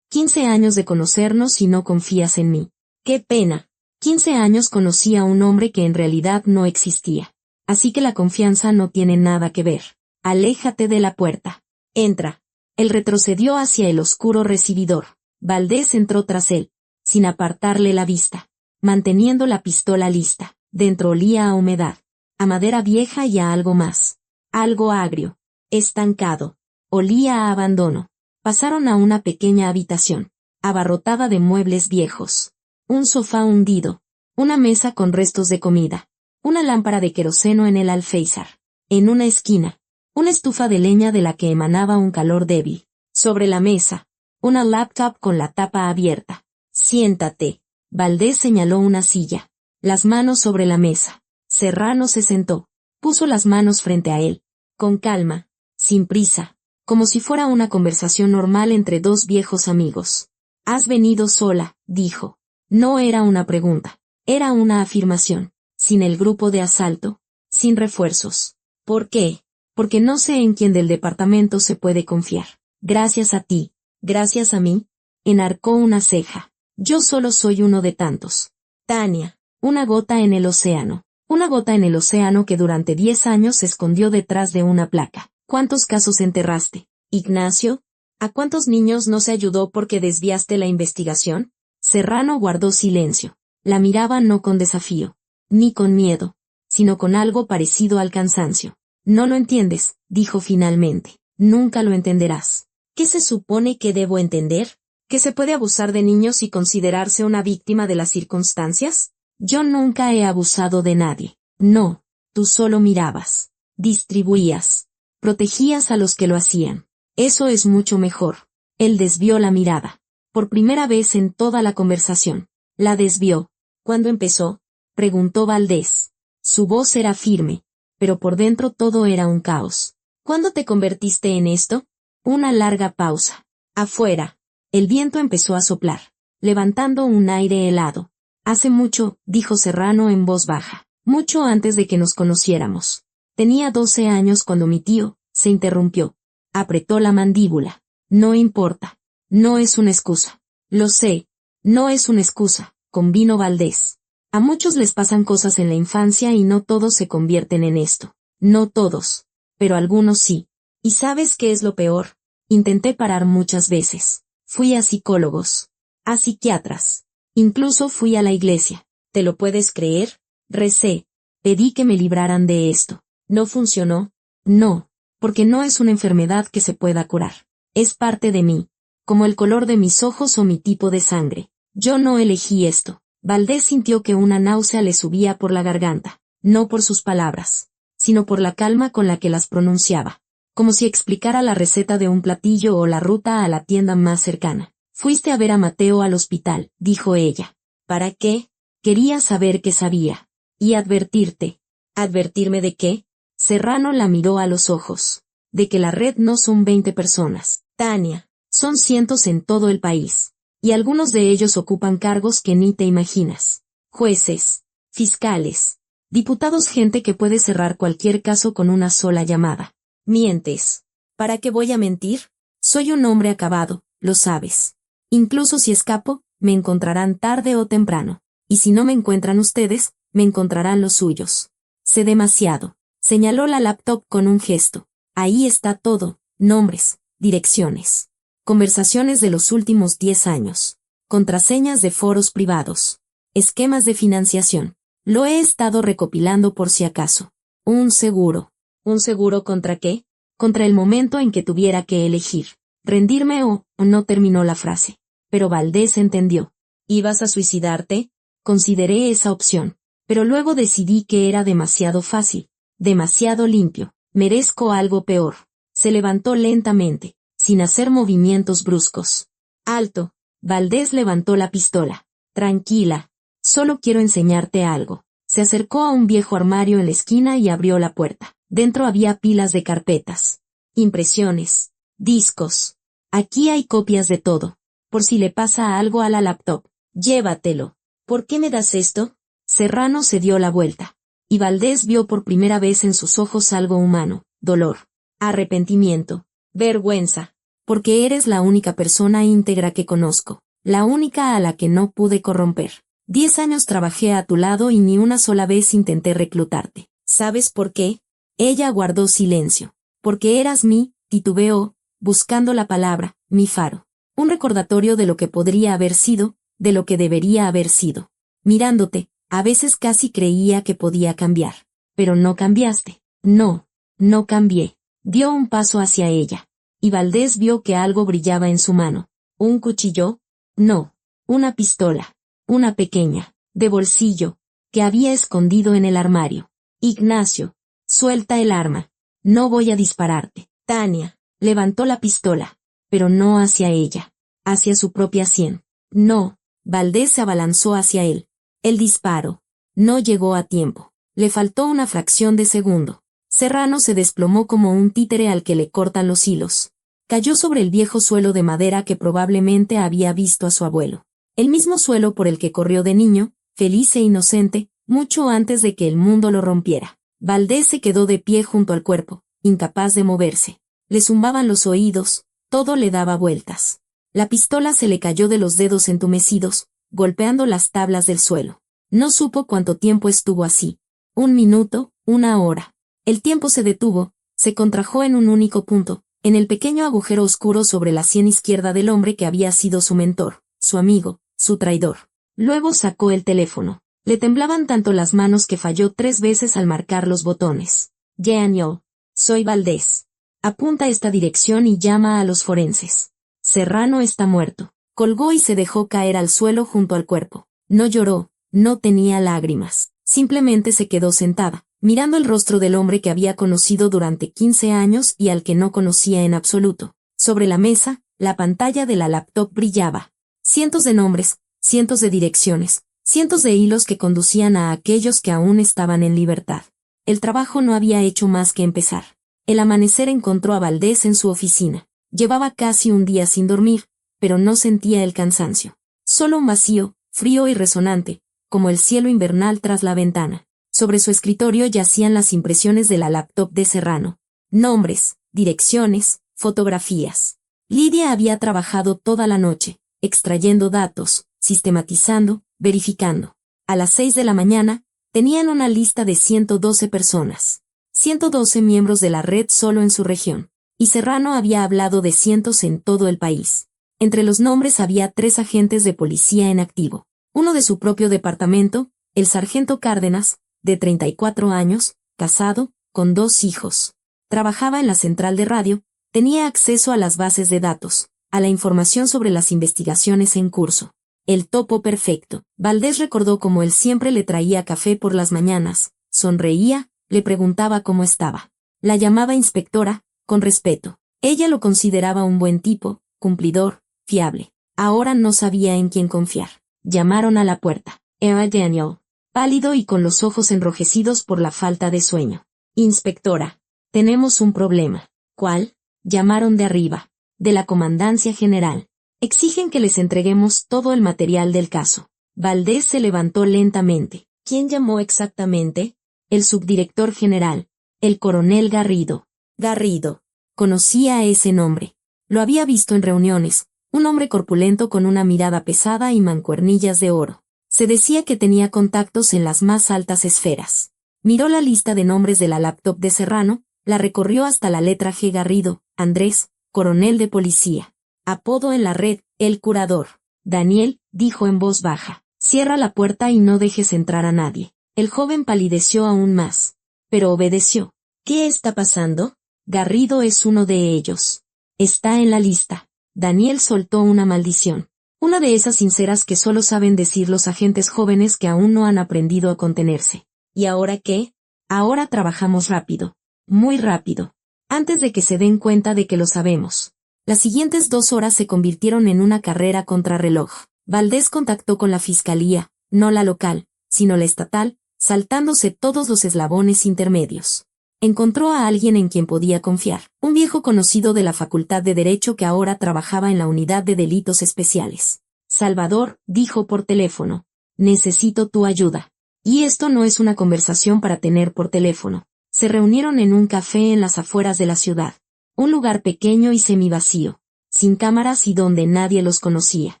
15 años de conocernos y no confías en mí. ¡Qué pena! 15 años conocí a un hombre que en realidad no existía. Así que la confianza no tiene nada que ver. Aléjate de la puerta. Entra. Él retrocedió hacia el oscuro recibidor. Valdés entró tras él, sin apartarle la vista, manteniendo la pistola lista. Dentro olía a humedad, a madera vieja y a algo más. Algo agrio, estancado. Olía a abandono. Pasaron a una pequeña habitación, abarrotada de muebles viejos. Un sofá hundido, una mesa con restos de comida, una lámpara de queroseno en el alféizar. En una esquina, una estufa de leña de la que emanaba un calor débil. Sobre la mesa, una laptop con la tapa abierta. Siéntate. Valdés señaló una silla. Las manos sobre la mesa. Serrano se sentó. Puso las manos frente a él. Con calma. Sin prisa. Como si fuera una conversación normal entre dos viejos amigos. Has venido sola, dijo. No era una pregunta. Era una afirmación. Sin el grupo de asalto. Sin refuerzos. ¿Por qué? Porque no sé en quién del departamento se puede confiar. Gracias a ti. Gracias a mí. Enarcó una ceja. Yo solo soy uno de tantos. Tania. Una gota en el océano. Una gota en el océano que durante 10 años se escondió detrás de una placa. ¿Cuántos casos enterraste, Ignacio? ¿A cuántos niños no se ayudó porque desviaste la investigación? Serrano guardó silencio. La miraba no con desafío, ni con miedo, sino con algo parecido al cansancio. No lo entiendes, dijo finalmente. Nunca lo entenderás. ¿Qué se supone que debo entender? ¿Que se puede abusar de niños y considerarse una víctima de las circunstancias? Yo nunca he abusado de nadie. No, tú solo mirabas. Distribuías. Protegías a los que lo hacían. Eso es mucho mejor. Él desvió la mirada. Por primera vez en toda la conversación. La desvió. ¿Cuándo empezó? Preguntó Valdés. Su voz era firme, pero por dentro todo era un caos. ¿Cuándo te convertiste en esto? Una larga pausa. Afuera. El viento empezó a soplar, levantando un aire helado. Hace mucho, dijo Serrano en voz baja. Mucho antes de que nos conociéramos. Tenía 12 años cuando mi tío, se interrumpió. Apretó la mandíbula. No importa. No es una excusa. Lo sé. No es una excusa, convino Valdés. A muchos les pasan cosas en la infancia y no todos se convierten en esto. No todos. Pero algunos sí. ¿Y sabes qué es lo peor? Intenté parar muchas veces. Fui a psicólogos. A psiquiatras. Incluso fui a la iglesia. ¿Te lo puedes creer? Recé. Pedí que me libraran de esto. ¿No funcionó? No. Porque no es una enfermedad que se pueda curar. Es parte de mí. Como el color de mis ojos o mi tipo de sangre. Yo no elegí esto. Valdés sintió que una náusea le subía por la garganta. No por sus palabras, sino por la calma con la que las pronunciaba. Como si explicara la receta de un platillo o la ruta a la tienda más cercana. Fuiste a ver a Mateo al hospital, dijo ella. ¿Para qué? Quería saber qué sabía. Y advertirte. ¿Advertirme de qué? Serrano la miró a los ojos. De que la red no son 20 personas, Tania. Son cientos en todo el país. Y algunos de ellos ocupan cargos que ni te imaginas. Jueces, fiscales, diputados, gente que puede cerrar cualquier caso con una sola llamada. Mientes. ¿Para qué voy a mentir? Soy un hombre acabado, lo sabes. Incluso si escapo, me encontrarán tarde o temprano. Y si no me encuentran ustedes, me encontrarán los suyos. Sé demasiado. Señaló la laptop con un gesto. Ahí está todo, nombres, direcciones. Conversaciones de los últimos 10 años. Contraseñas de foros privados. Esquemas de financiación. Lo he estado recopilando por si acaso. Un seguro. ¿Un seguro contra qué? Contra el momento en que tuviera que elegir. Rendirme o no, terminó la frase. Pero Valdés entendió. ¿Ibas a suicidarte? Consideré esa opción. Pero luego decidí que era demasiado fácil. Demasiado limpio. Merezco algo peor. Se levantó lentamente, sin hacer movimientos bruscos. Alto. Valdés levantó la pistola. Tranquila. Solo quiero enseñarte algo. Se acercó a un viejo armario en la esquina y abrió la puerta. Dentro había pilas de carpetas. Impresiones. Discos. Aquí hay copias de todo. Por si le pasa algo a la laptop. Llévatelo. ¿Por qué me das esto? Serrano se dio la vuelta. Y Valdés vio por primera vez en sus ojos algo humano. Dolor. Arrepentimiento. Vergüenza. Porque eres la única persona íntegra que conozco. La única a la que no pude corromper. 10 años trabajé a tu lado y ni una sola vez intenté reclutarte. ¿Sabes por qué? Ella guardó silencio. Porque eras titubeó, buscando la palabra, mi faro. Un recordatorio de lo que podría haber sido, de lo que debería haber sido. Mirándote, a veces casi creía que podía cambiar. Pero no cambiaste. No, no cambié. Dio un paso hacia ella. Y Valdés vio que algo brillaba en su mano. ¿Un cuchillo? No. Una pistola. Una pequeña, de bolsillo, que había escondido en el armario. Ignacio. Suelta el arma. No voy a dispararte. Tania. Levantó la pistola. pero no hacia ella, hacia su propia sien. No, Valdés se abalanzó hacia él. El disparo. No llegó a tiempo. Le faltó una fracción de segundo. Serrano se desplomó como un títere al que le cortan los hilos. Cayó sobre el viejo suelo de madera que probablemente había visto a su abuelo. El mismo suelo por el que corrió de niño, feliz e inocente, mucho antes de que el mundo lo rompiera. Valdés se quedó de pie junto al cuerpo, incapaz de moverse. Le zumbaban los oídos, todo le daba vueltas. La pistola se le cayó de los dedos entumecidos, golpeando las tablas del suelo. No supo cuánto tiempo estuvo así. 1 minuto, 1 hora. El tiempo se detuvo, se contrajo en un único punto, en el pequeño agujero oscuro sobre la sien izquierda del hombre que había sido su mentor, su amigo, su traidor. Luego sacó el teléfono. Le temblaban tanto las manos que falló 3 veces al marcar los botones. Daniel, soy Valdés. Apunta esta dirección y llama a los forenses. Serrano está muerto. Colgó y se dejó caer al suelo junto al cuerpo. No lloró, no tenía lágrimas. Simplemente se quedó sentada, mirando el rostro del hombre que había conocido durante 15 años y al que no conocía en absoluto. Sobre la mesa, la pantalla de la laptop brillaba. Cientos de nombres, cientos de direcciones, cientos de hilos que conducían a aquellos que aún estaban en libertad. El trabajo no había hecho más que empezar. El amanecer encontró a Valdés en su oficina. Llevaba casi un día sin dormir, pero no sentía el cansancio. Solo un vacío, frío y resonante, como el cielo invernal tras la ventana. Sobre su escritorio yacían las impresiones de la laptop de Serrano. Nombres, direcciones, fotografías. Lidia había trabajado toda la noche, extrayendo datos, sistematizando, verificando. A las 6 de la mañana, tenían una lista de 112 personas. 112 miembros de la red solo en su región. Y Serrano había hablado de cientos en todo el país. Entre los nombres había 3 agentes de policía en activo. Uno de su propio departamento, el sargento Cárdenas, de 34 años, casado, con 2 hijos. Trabajaba en la central de radio, tenía acceso a las bases de datos, a la información sobre las investigaciones en curso. El topo perfecto. Valdés recordó cómo él siempre le traía café por las mañanas, sonreía, le preguntaba cómo estaba. La llamaba inspectora, con respeto. Ella lo consideraba un buen tipo, cumplidor, fiable. Ahora no sabía en quién confiar. Llamaron a la puerta. Era Daniel, pálido y con los ojos enrojecidos por la falta de sueño. Inspectora, tenemos un problema. ¿Cuál? Llamaron de arriba, de la Comandancia General. Exigen que les entreguemos todo el material del caso. Valdés se levantó lentamente. ¿Quién llamó exactamente? El subdirector general, el coronel Garrido. Garrido. Conocía ese nombre. Lo había visto en reuniones, un hombre corpulento con una mirada pesada y mancuernillas de oro. Se decía que tenía contactos en las más altas esferas. Miró la lista de nombres de la laptop de Serrano, la recorrió hasta la letra G. Garrido, Andrés, coronel de policía. Apodo en la red, el curador. Daniel, dijo en voz baja, cierra la puerta y no dejes entrar a nadie. El joven palideció aún más, pero obedeció. ¿Qué está pasando? Garrido es uno de ellos. Está en la lista. Daniel soltó una maldición. Una de esas sinceras que solo saben decir los agentes jóvenes que aún no han aprendido a contenerse. ¿Y ahora qué? Ahora trabajamos rápido. Muy rápido. Antes de que se den cuenta de que lo sabemos. Las siguientes 2 horas se convirtieron en una carrera contrarreloj. Valdés contactó con la fiscalía, no la local, sino la estatal, saltándose todos los eslabones intermedios. Encontró a alguien en quien podía confiar, un viejo conocido de la Facultad de Derecho que ahora trabajaba en la Unidad de Delitos Especiales. Salvador, dijo por teléfono, necesito tu ayuda. Y esto no es una conversación para tener por teléfono. Se reunieron en un café en las afueras de la ciudad. Un lugar pequeño y semivacío, sin cámaras y donde nadie los conocía.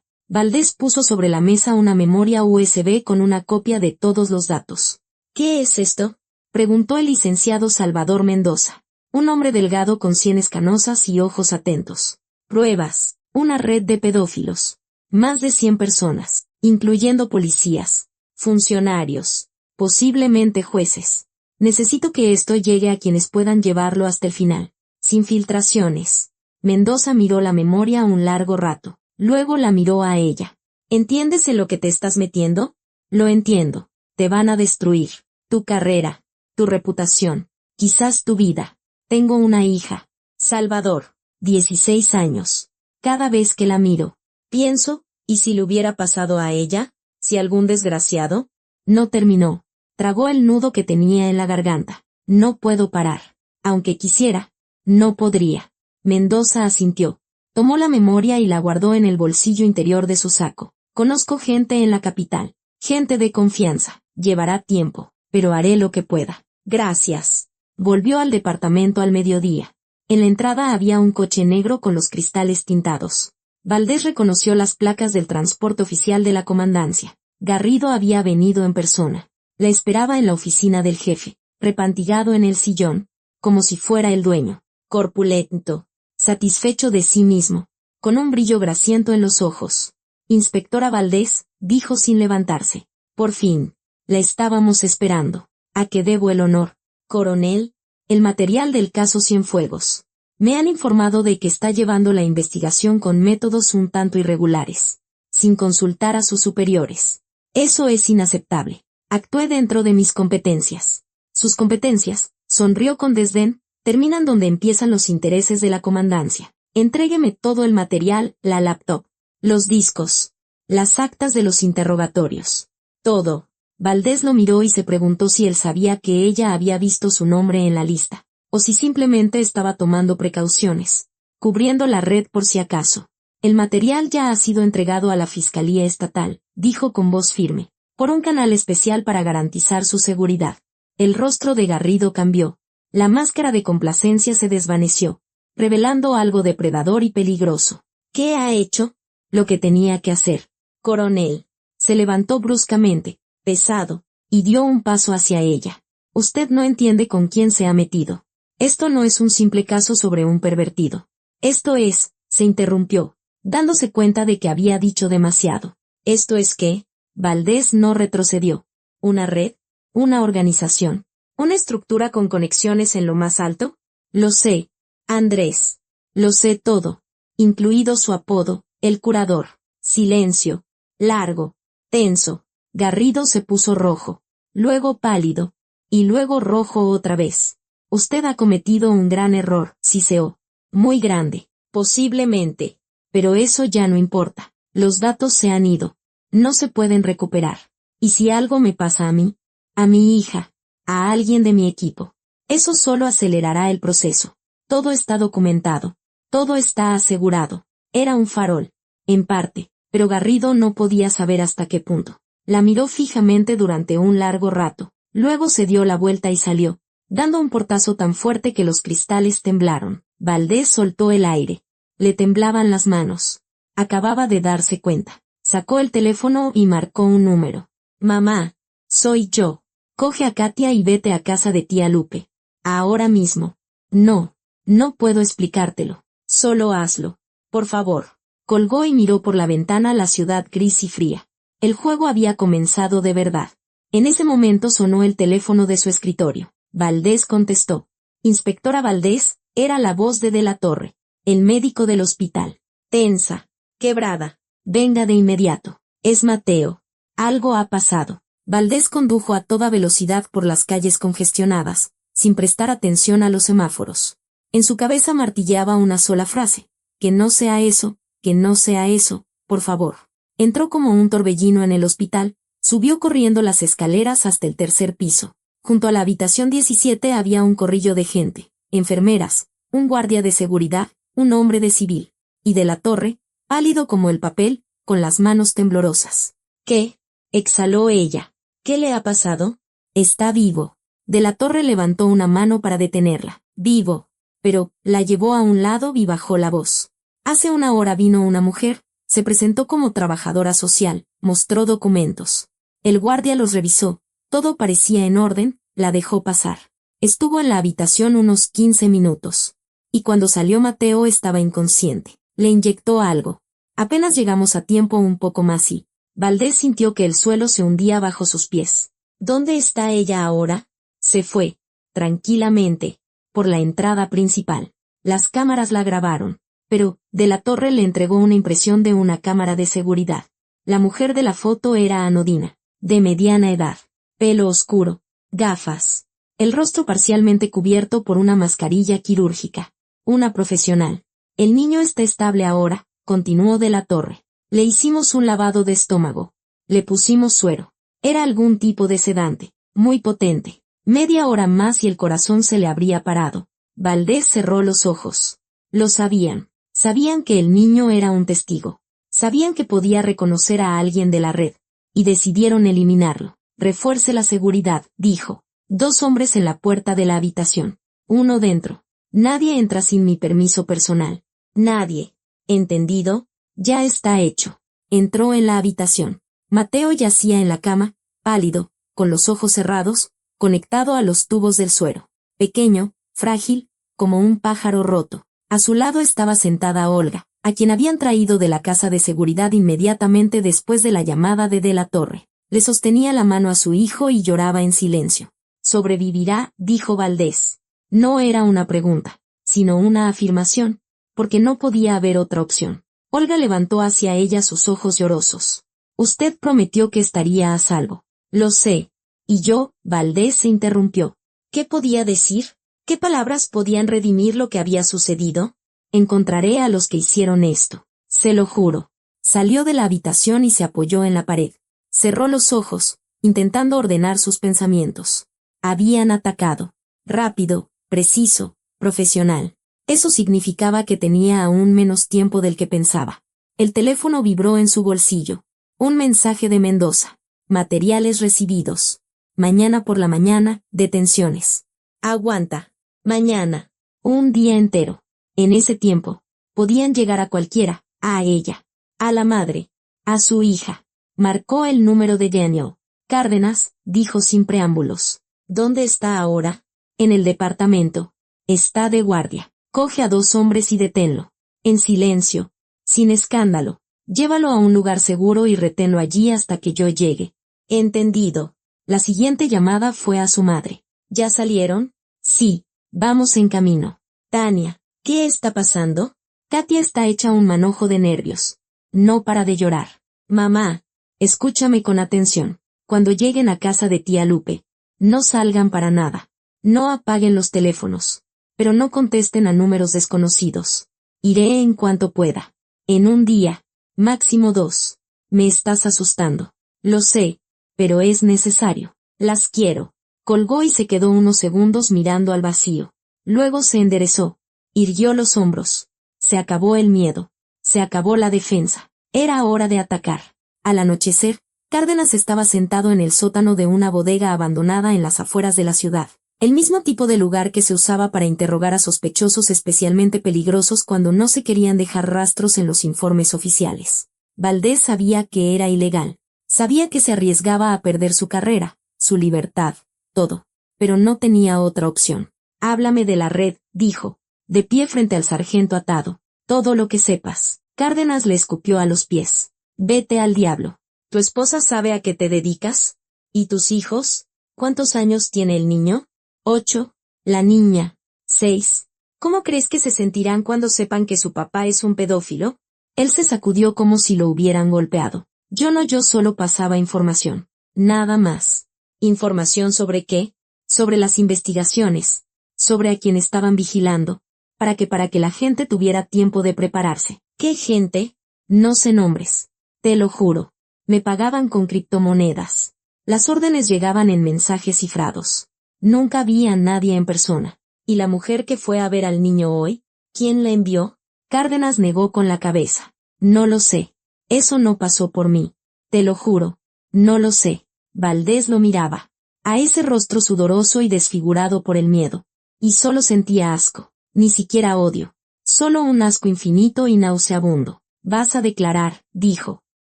Valdés puso sobre la mesa una memoria USB con una copia de todos los datos. ¿Qué es esto?, preguntó el licenciado Salvador Mendoza, un hombre delgado con sienes canosas y ojos atentos. Pruebas, una red de pedófilos. Más de 100 personas, incluyendo policías, funcionarios, posiblemente jueces. Necesito que esto llegue a quienes puedan llevarlo hasta el final. Sin filtraciones. Mendoza miró la memoria un largo rato. Luego la miró a ella. ¿Entiendes en lo que te estás metiendo? Lo entiendo. Te van a destruir. Tu carrera. Tu reputación. Quizás tu vida. Tengo una hija. Salvador. 16 años. Cada vez que la miro, pienso, ¿y si le hubiera pasado a ella? ¿Si algún desgraciado? No terminó. Tragó el nudo que tenía en la garganta. No puedo parar. Aunque quisiera, no podría. Mendoza asintió. Tomó la memoria y la guardó en el bolsillo interior de su saco. Conozco gente en la capital. Gente de confianza. Llevará tiempo, pero haré lo que pueda. Gracias. Volvió al departamento al mediodía. En la entrada había un coche negro con los cristales tintados. Valdés reconoció las placas del transporte oficial de la comandancia. Garrido había venido en persona. La esperaba en la oficina del jefe, repantigado en el sillón, como si fuera el dueño, corpulento, satisfecho de sí mismo, con un brillo grasiento en los ojos. Inspectora Valdés, dijo sin levantarse. Por fin. La estábamos esperando. ¿A qué debo el honor? Coronel, el material del caso Cienfuegos. Me han informado de que está llevando la investigación con métodos un tanto irregulares, sin consultar a sus superiores. Eso es inaceptable. Actué dentro de mis competencias. Sus competencias, sonrió con desdén, terminan donde empiezan los intereses de la comandancia. Entrégueme todo el material, la laptop, los discos, las actas de los interrogatorios. Todo. Valdés lo miró y se preguntó si él sabía que ella había visto su nombre en la lista, o si simplemente estaba tomando precauciones, cubriendo la red por si acaso. El material ya ha sido entregado a la Fiscalía Estatal, dijo con voz firme, por un canal especial para garantizar su seguridad. El rostro de Garrido cambió. La máscara de complacencia se desvaneció, revelando algo depredador y peligroso. ¿Qué ha hecho? Lo que tenía que hacer. Coronel. Se levantó bruscamente, pesado, y dio un paso hacia ella. Usted no entiende con quién se ha metido. Esto no es un simple caso sobre un pervertido. Esto es, se interrumpió, dándose cuenta de que había dicho demasiado. ¿Esto es qué? Valdés no retrocedió. ¿Una red? ¿Una organización? ¿Una estructura con conexiones en lo más alto? Lo sé, Andrés. Lo sé todo, incluido su apodo, el curador. Silencio. Largo. Tenso. Garrido se puso rojo, luego pálido, y luego rojo otra vez. Usted ha cometido un gran error, siseó. Muy grande, posiblemente. Pero eso ya no importa. Los datos se han ido. No se pueden recuperar. ¿Y si algo me pasa a mí? A mi hija. A alguien de mi equipo. Eso solo acelerará el proceso. Todo está documentado. Todo está asegurado. Era un farol. En parte, pero Garrido no podía saber hasta qué punto. La miró fijamente durante un largo rato, luego se dio la vuelta y salió, dando un portazo tan fuerte que los cristales temblaron. Valdés soltó el aire. Le temblaban las manos. Acababa de darse cuenta. Sacó el teléfono y marcó un número. Mamá, soy yo. Coge a Katia y vete a casa de tía Lupe. Ahora mismo. No, no puedo explicártelo. Solo hazlo. Por favor. Colgó y miró por la ventana la ciudad gris y fría. El juego había comenzado de verdad. En ese momento sonó el teléfono de su escritorio. Valdés contestó. Inspectora Valdés, era la voz de la Torre, el médico del hospital. Tensa, quebrada. Venga de inmediato. Es Mateo. Algo ha pasado. Valdés condujo a toda velocidad por las calles congestionadas, sin prestar atención a los semáforos. En su cabeza martilleaba una sola frase. Que no sea eso, por favor. Entró como un torbellino en el hospital, subió corriendo las escaleras hasta el tercer piso. Junto a la habitación 17 había un corrillo de gente, enfermeras, un guardia de seguridad, un hombre de civil. Y de la Torre, pálido como el papel, con las manos temblorosas. ¿Qué? Exhaló ella. ¿Qué le ha pasado? Está vivo. De la Torre levantó una mano para detenerla. Vivo. Pero, la llevó a un lado y bajó la voz. Hace una hora vino una mujer, se presentó como trabajadora social, mostró documentos. El guardia los revisó, todo parecía en orden, la dejó pasar. Estuvo en la habitación unos 15 minutos. Y cuando salió Mateo estaba inconsciente. Le inyectó algo. Apenas llegamos a tiempo un poco más y Valdés sintió que el suelo se hundía bajo sus pies. ¿Dónde está ella ahora? Se fue, tranquilamente, por la entrada principal. Las cámaras la grabaron. Pero, de la Torre le entregó una impresión de una cámara de seguridad. La mujer de la foto era anodina, de mediana edad, pelo oscuro, gafas, el rostro parcialmente cubierto por una mascarilla quirúrgica. Una profesional. El niño está estable ahora, continuó de la Torre. Le hicimos un lavado de estómago. Le pusimos suero. Era algún tipo de sedante, muy potente. Media hora más y el corazón se le habría parado. Valdés cerró los ojos. Lo sabían. Sabían que el niño era un testigo. Sabían que podía reconocer a alguien de la red. Y decidieron eliminarlo. Refuerce la seguridad, dijo. 2 hombres en la puerta de la habitación. 1 dentro. Nadie entra sin mi permiso personal. Nadie. ¿Entendido? Ya está hecho. Entró en la habitación. Mateo yacía en la cama, pálido, con los ojos cerrados, conectado a los tubos del suero. Pequeño, frágil, como un pájaro roto. A su lado estaba sentada Olga, a quien habían traído de la casa de seguridad inmediatamente después de la llamada de la Torre. Le sostenía la mano a su hijo y lloraba en silencio. «¿Sobrevivirá?», dijo Valdés. No era una pregunta, sino una afirmación, porque no podía haber otra opción. Olga levantó hacia ella sus ojos llorosos. «Usted prometió que estaría a salvo». «Lo sé». «¿Y yo?», Valdés se interrumpió. ¿Qué podía decir? ¿Qué palabras podían redimir lo que había sucedido? «Encontraré a los que hicieron esto. Se lo juro». Salió de la habitación y se apoyó en la pared. Cerró los ojos, intentando ordenar sus pensamientos. Habían atacado. Rápido, preciso, profesional. Eso significaba que tenía aún menos tiempo del que pensaba. El teléfono vibró en su bolsillo. Un mensaje de Mendoza. Materiales recibidos. Mañana por la mañana, detenciones. Aguanta. Mañana. Un día entero. En ese tiempo, podían llegar a cualquiera, a ella, a la madre, a su hija. Marcó el número de Daniel. Cárdenas, dijo sin preámbulos. ¿Dónde está ahora? En el departamento. Está de guardia. Coge a 2 hombres y deténlo. En silencio. Sin escándalo. Llévalo a un lugar seguro y reténlo allí hasta que yo llegue. Entendido. La siguiente llamada fue a su madre. ¿Ya salieron? Sí. Vamos en camino. Tania, ¿qué está pasando? Katia está hecha un manojo de nervios. No para de llorar. Mamá, escúchame con atención. Cuando lleguen a casa de tía Lupe, no salgan para nada. No apaguen los teléfonos. Pero no contesten a números desconocidos. Iré en cuanto pueda. En un día, máximo 2. Me estás asustando. Lo sé, pero es necesario. Las quiero. Colgó y se quedó unos segundos mirando al vacío. Luego se enderezó. Irguió los hombros. Se acabó el miedo. Se acabó la defensa. Era hora de atacar. Al anochecer, Cárdenas estaba sentado en el sótano de una bodega abandonada en las afueras de la ciudad. El mismo tipo de lugar que se usaba para interrogar a sospechosos especialmente peligrosos cuando no se querían dejar rastros en los informes oficiales. Valdés sabía que era ilegal. Sabía que se arriesgaba a perder su carrera, su libertad, todo. Pero no tenía otra opción. «Háblame de la red», dijo, de pie frente al sargento atado. «Todo lo que sepas». Cárdenas le escupió a los pies. «Vete al diablo. ¿Tu esposa sabe a qué te dedicas? ¿Y tus hijos? ¿Cuántos años tiene el niño?» 8. La niña. 6. ¿Cómo crees que se sentirán cuando sepan que su papá es un pedófilo? Él se sacudió como si lo hubieran golpeado. Yo solo pasaba información. Nada más. ¿Información sobre qué? Sobre las investigaciones. Sobre a quien estaban vigilando. Para que la gente tuviera tiempo de prepararse. ¿Qué gente? No sé nombres. Te lo juro. Me pagaban con criptomonedas. Las órdenes llegaban en mensajes cifrados. Nunca vi a nadie en persona. ¿Y la mujer que fue a ver al niño hoy? ¿Quién la envió? Cárdenas negó con la cabeza. No lo sé. Eso no pasó por mí. Te lo juro. No lo sé. Valdés lo miraba. A ese rostro sudoroso y desfigurado por el miedo. Y solo sentía asco. Ni siquiera odio. Solo un asco infinito y nauseabundo. Vas a declarar, dijo.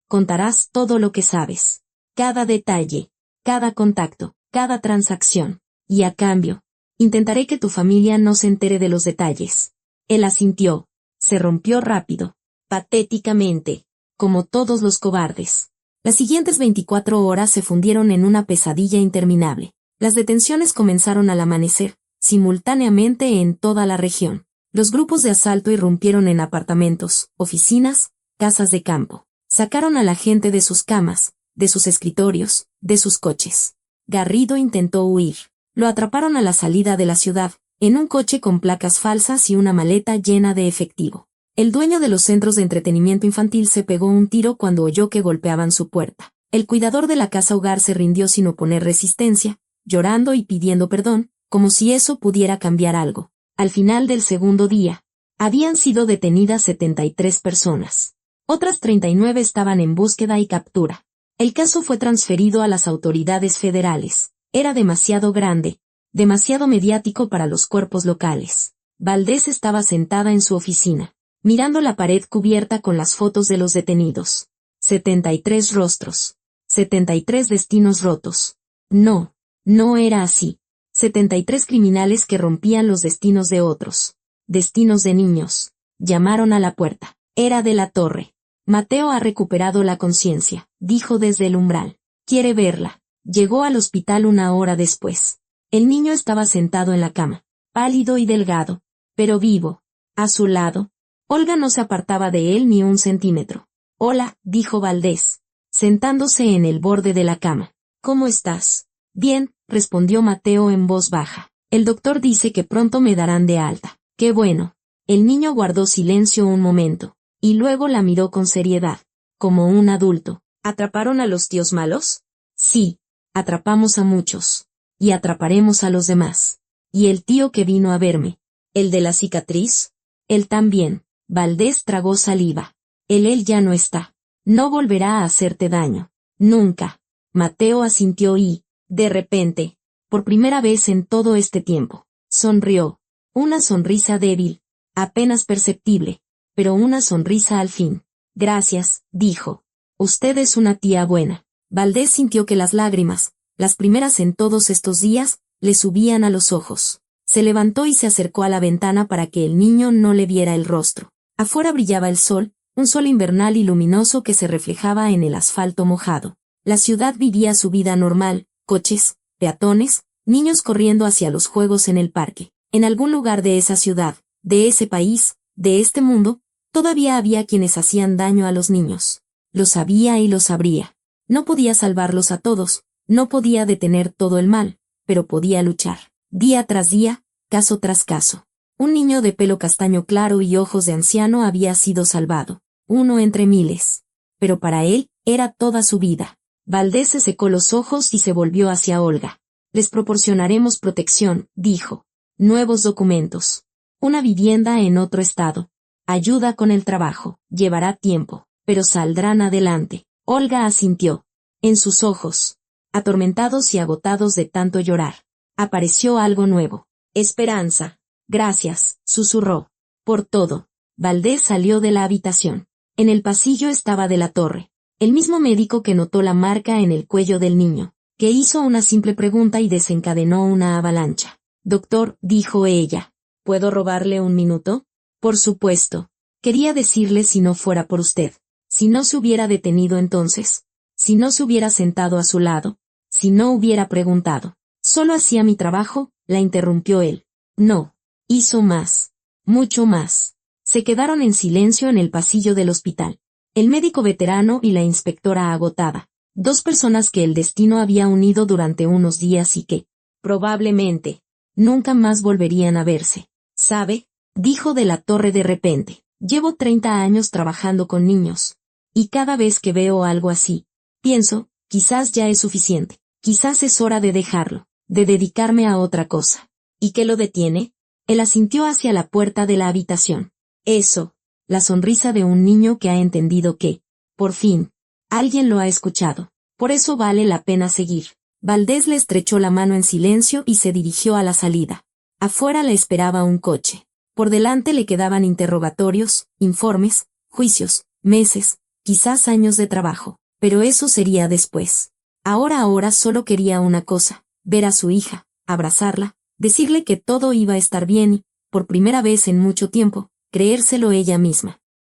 Contarás todo lo que sabes. Cada detalle. Cada contacto. Cada transacción. Y a cambio, intentaré que tu familia no se entere de los detalles. Él asintió. Se rompió rápido. Patéticamente. Como todos los cobardes. Las siguientes 24 horas se fundieron en una pesadilla interminable. Las detenciones comenzaron al amanecer, simultáneamente en toda la región. Los grupos de asalto irrumpieron en apartamentos, oficinas, casas de campo. Sacaron a la gente de sus camas, de sus escritorios, de sus coches. Garrido intentó huir. Lo atraparon a la salida de la ciudad, en un coche con placas falsas y una maleta llena de efectivo. El dueño de los centros de entretenimiento infantil se pegó un tiro cuando oyó que golpeaban su puerta. El cuidador de la casa hogar se rindió sin oponer resistencia, llorando y pidiendo perdón, como si eso pudiera cambiar algo. Al final del segundo día, habían sido detenidas 73 personas. Otras 39 estaban en búsqueda y captura. El caso fue transferido a las autoridades federales. Era demasiado grande, demasiado mediático para los cuerpos locales. Valdés estaba sentada en su oficina, mirando la pared cubierta con las fotos de los detenidos. 73 rostros. 73 destinos rotos. No, no era así. 73 criminales que rompían los destinos de otros. Destinos de niños. Llamaron a la puerta. Era de la Torre. Mateo ha recuperado la conciencia, dijo desde el umbral. Quiere verla. Llegó al hospital una hora después. El niño estaba sentado en la cama, pálido y delgado, pero vivo. A su lado, Olga no se apartaba de él ni un centímetro. Hola, dijo Valdés, sentándose en el borde de la cama. ¿Cómo estás? Bien, respondió Mateo en voz baja. El doctor dice que pronto me darán de alta. Qué bueno. El niño guardó silencio un momento, y luego la miró con seriedad, como un adulto. ¿Atraparon a los tíos malos? Sí, atrapamos a muchos. Y atraparemos a los demás. ¿Y el tío que vino a verme? ¿El de la cicatriz? Él también. Valdés tragó saliva. Él ya no está. No volverá a hacerte daño. Nunca. Mateo asintió y, de repente, por primera vez en todo este tiempo, sonrió. Una sonrisa débil, apenas perceptible, pero una sonrisa al fin. Gracias, dijo. Usted es una tía buena. Valdés sintió que las lágrimas, las primeras en todos estos días, le subían a los ojos. Se levantó y se acercó a la ventana para que el niño no le viera el rostro. Afuera brillaba el sol, un sol invernal y luminoso que se reflejaba en el asfalto mojado. La ciudad vivía su vida normal, coches, peatones, niños corriendo hacia los juegos en el parque. En algún lugar de esa ciudad, de ese país, de este mundo, todavía había quienes hacían daño a los niños. Lo sabía y lo sabría. No podía salvarlos a todos, no podía detener todo el mal, pero podía luchar. Día tras día, caso tras caso. Un niño de pelo castaño claro y ojos de anciano había sido salvado, uno entre miles. Pero para él, era toda su vida. Valdés se secó los ojos y se volvió hacia Olga. Les proporcionaremos protección, dijo. Nuevos documentos. Una vivienda en otro estado. Ayuda con el trabajo. Llevará tiempo, pero saldrán adelante. Olga asintió. En sus ojos, atormentados y agotados de tanto llorar, apareció algo nuevo. Esperanza. Gracias, susurró. Por todo. Valdés salió de la habitación. En el pasillo estaba de la Torre, el mismo médico que notó la marca en el cuello del niño, que hizo una simple pregunta y desencadenó una avalancha. Doctor, dijo ella, ¿puedo robarle un minuto? Por supuesto. Quería decirle si no fuera por usted. Si no se hubiera detenido entonces. Si no se hubiera sentado a su lado. Si no hubiera preguntado. Solo hacía mi trabajo, la interrumpió él. No. Hizo más. Mucho más. Se quedaron en silencio en el pasillo del hospital. El médico veterano y la inspectora agotada. Dos personas que el destino había unido durante unos días y que, probablemente, nunca más volverían a verse. ¿Sabe? Dijo de la Torre de repente. Llevo 30 años trabajando con niños. Y cada vez que veo algo así, pienso, quizás ya es suficiente. Quizás es hora de dejarlo, de dedicarme a otra cosa. ¿Y qué lo detiene? Él asintió hacia la puerta de la habitación. Eso, la sonrisa de un niño que ha entendido que, por fin, alguien lo ha escuchado. Por eso vale la pena seguir. Valdés le estrechó la mano en silencio y se dirigió a la salida. Afuera le esperaba un coche. Por delante le quedaban interrogatorios, informes, juicios, meses, quizás años de trabajo. Pero eso sería después. Ahora solo quería una cosa, ver a su hija, abrazarla, decirle que todo iba a estar bien y, por primera vez en mucho tiempo, creérselo ella misma.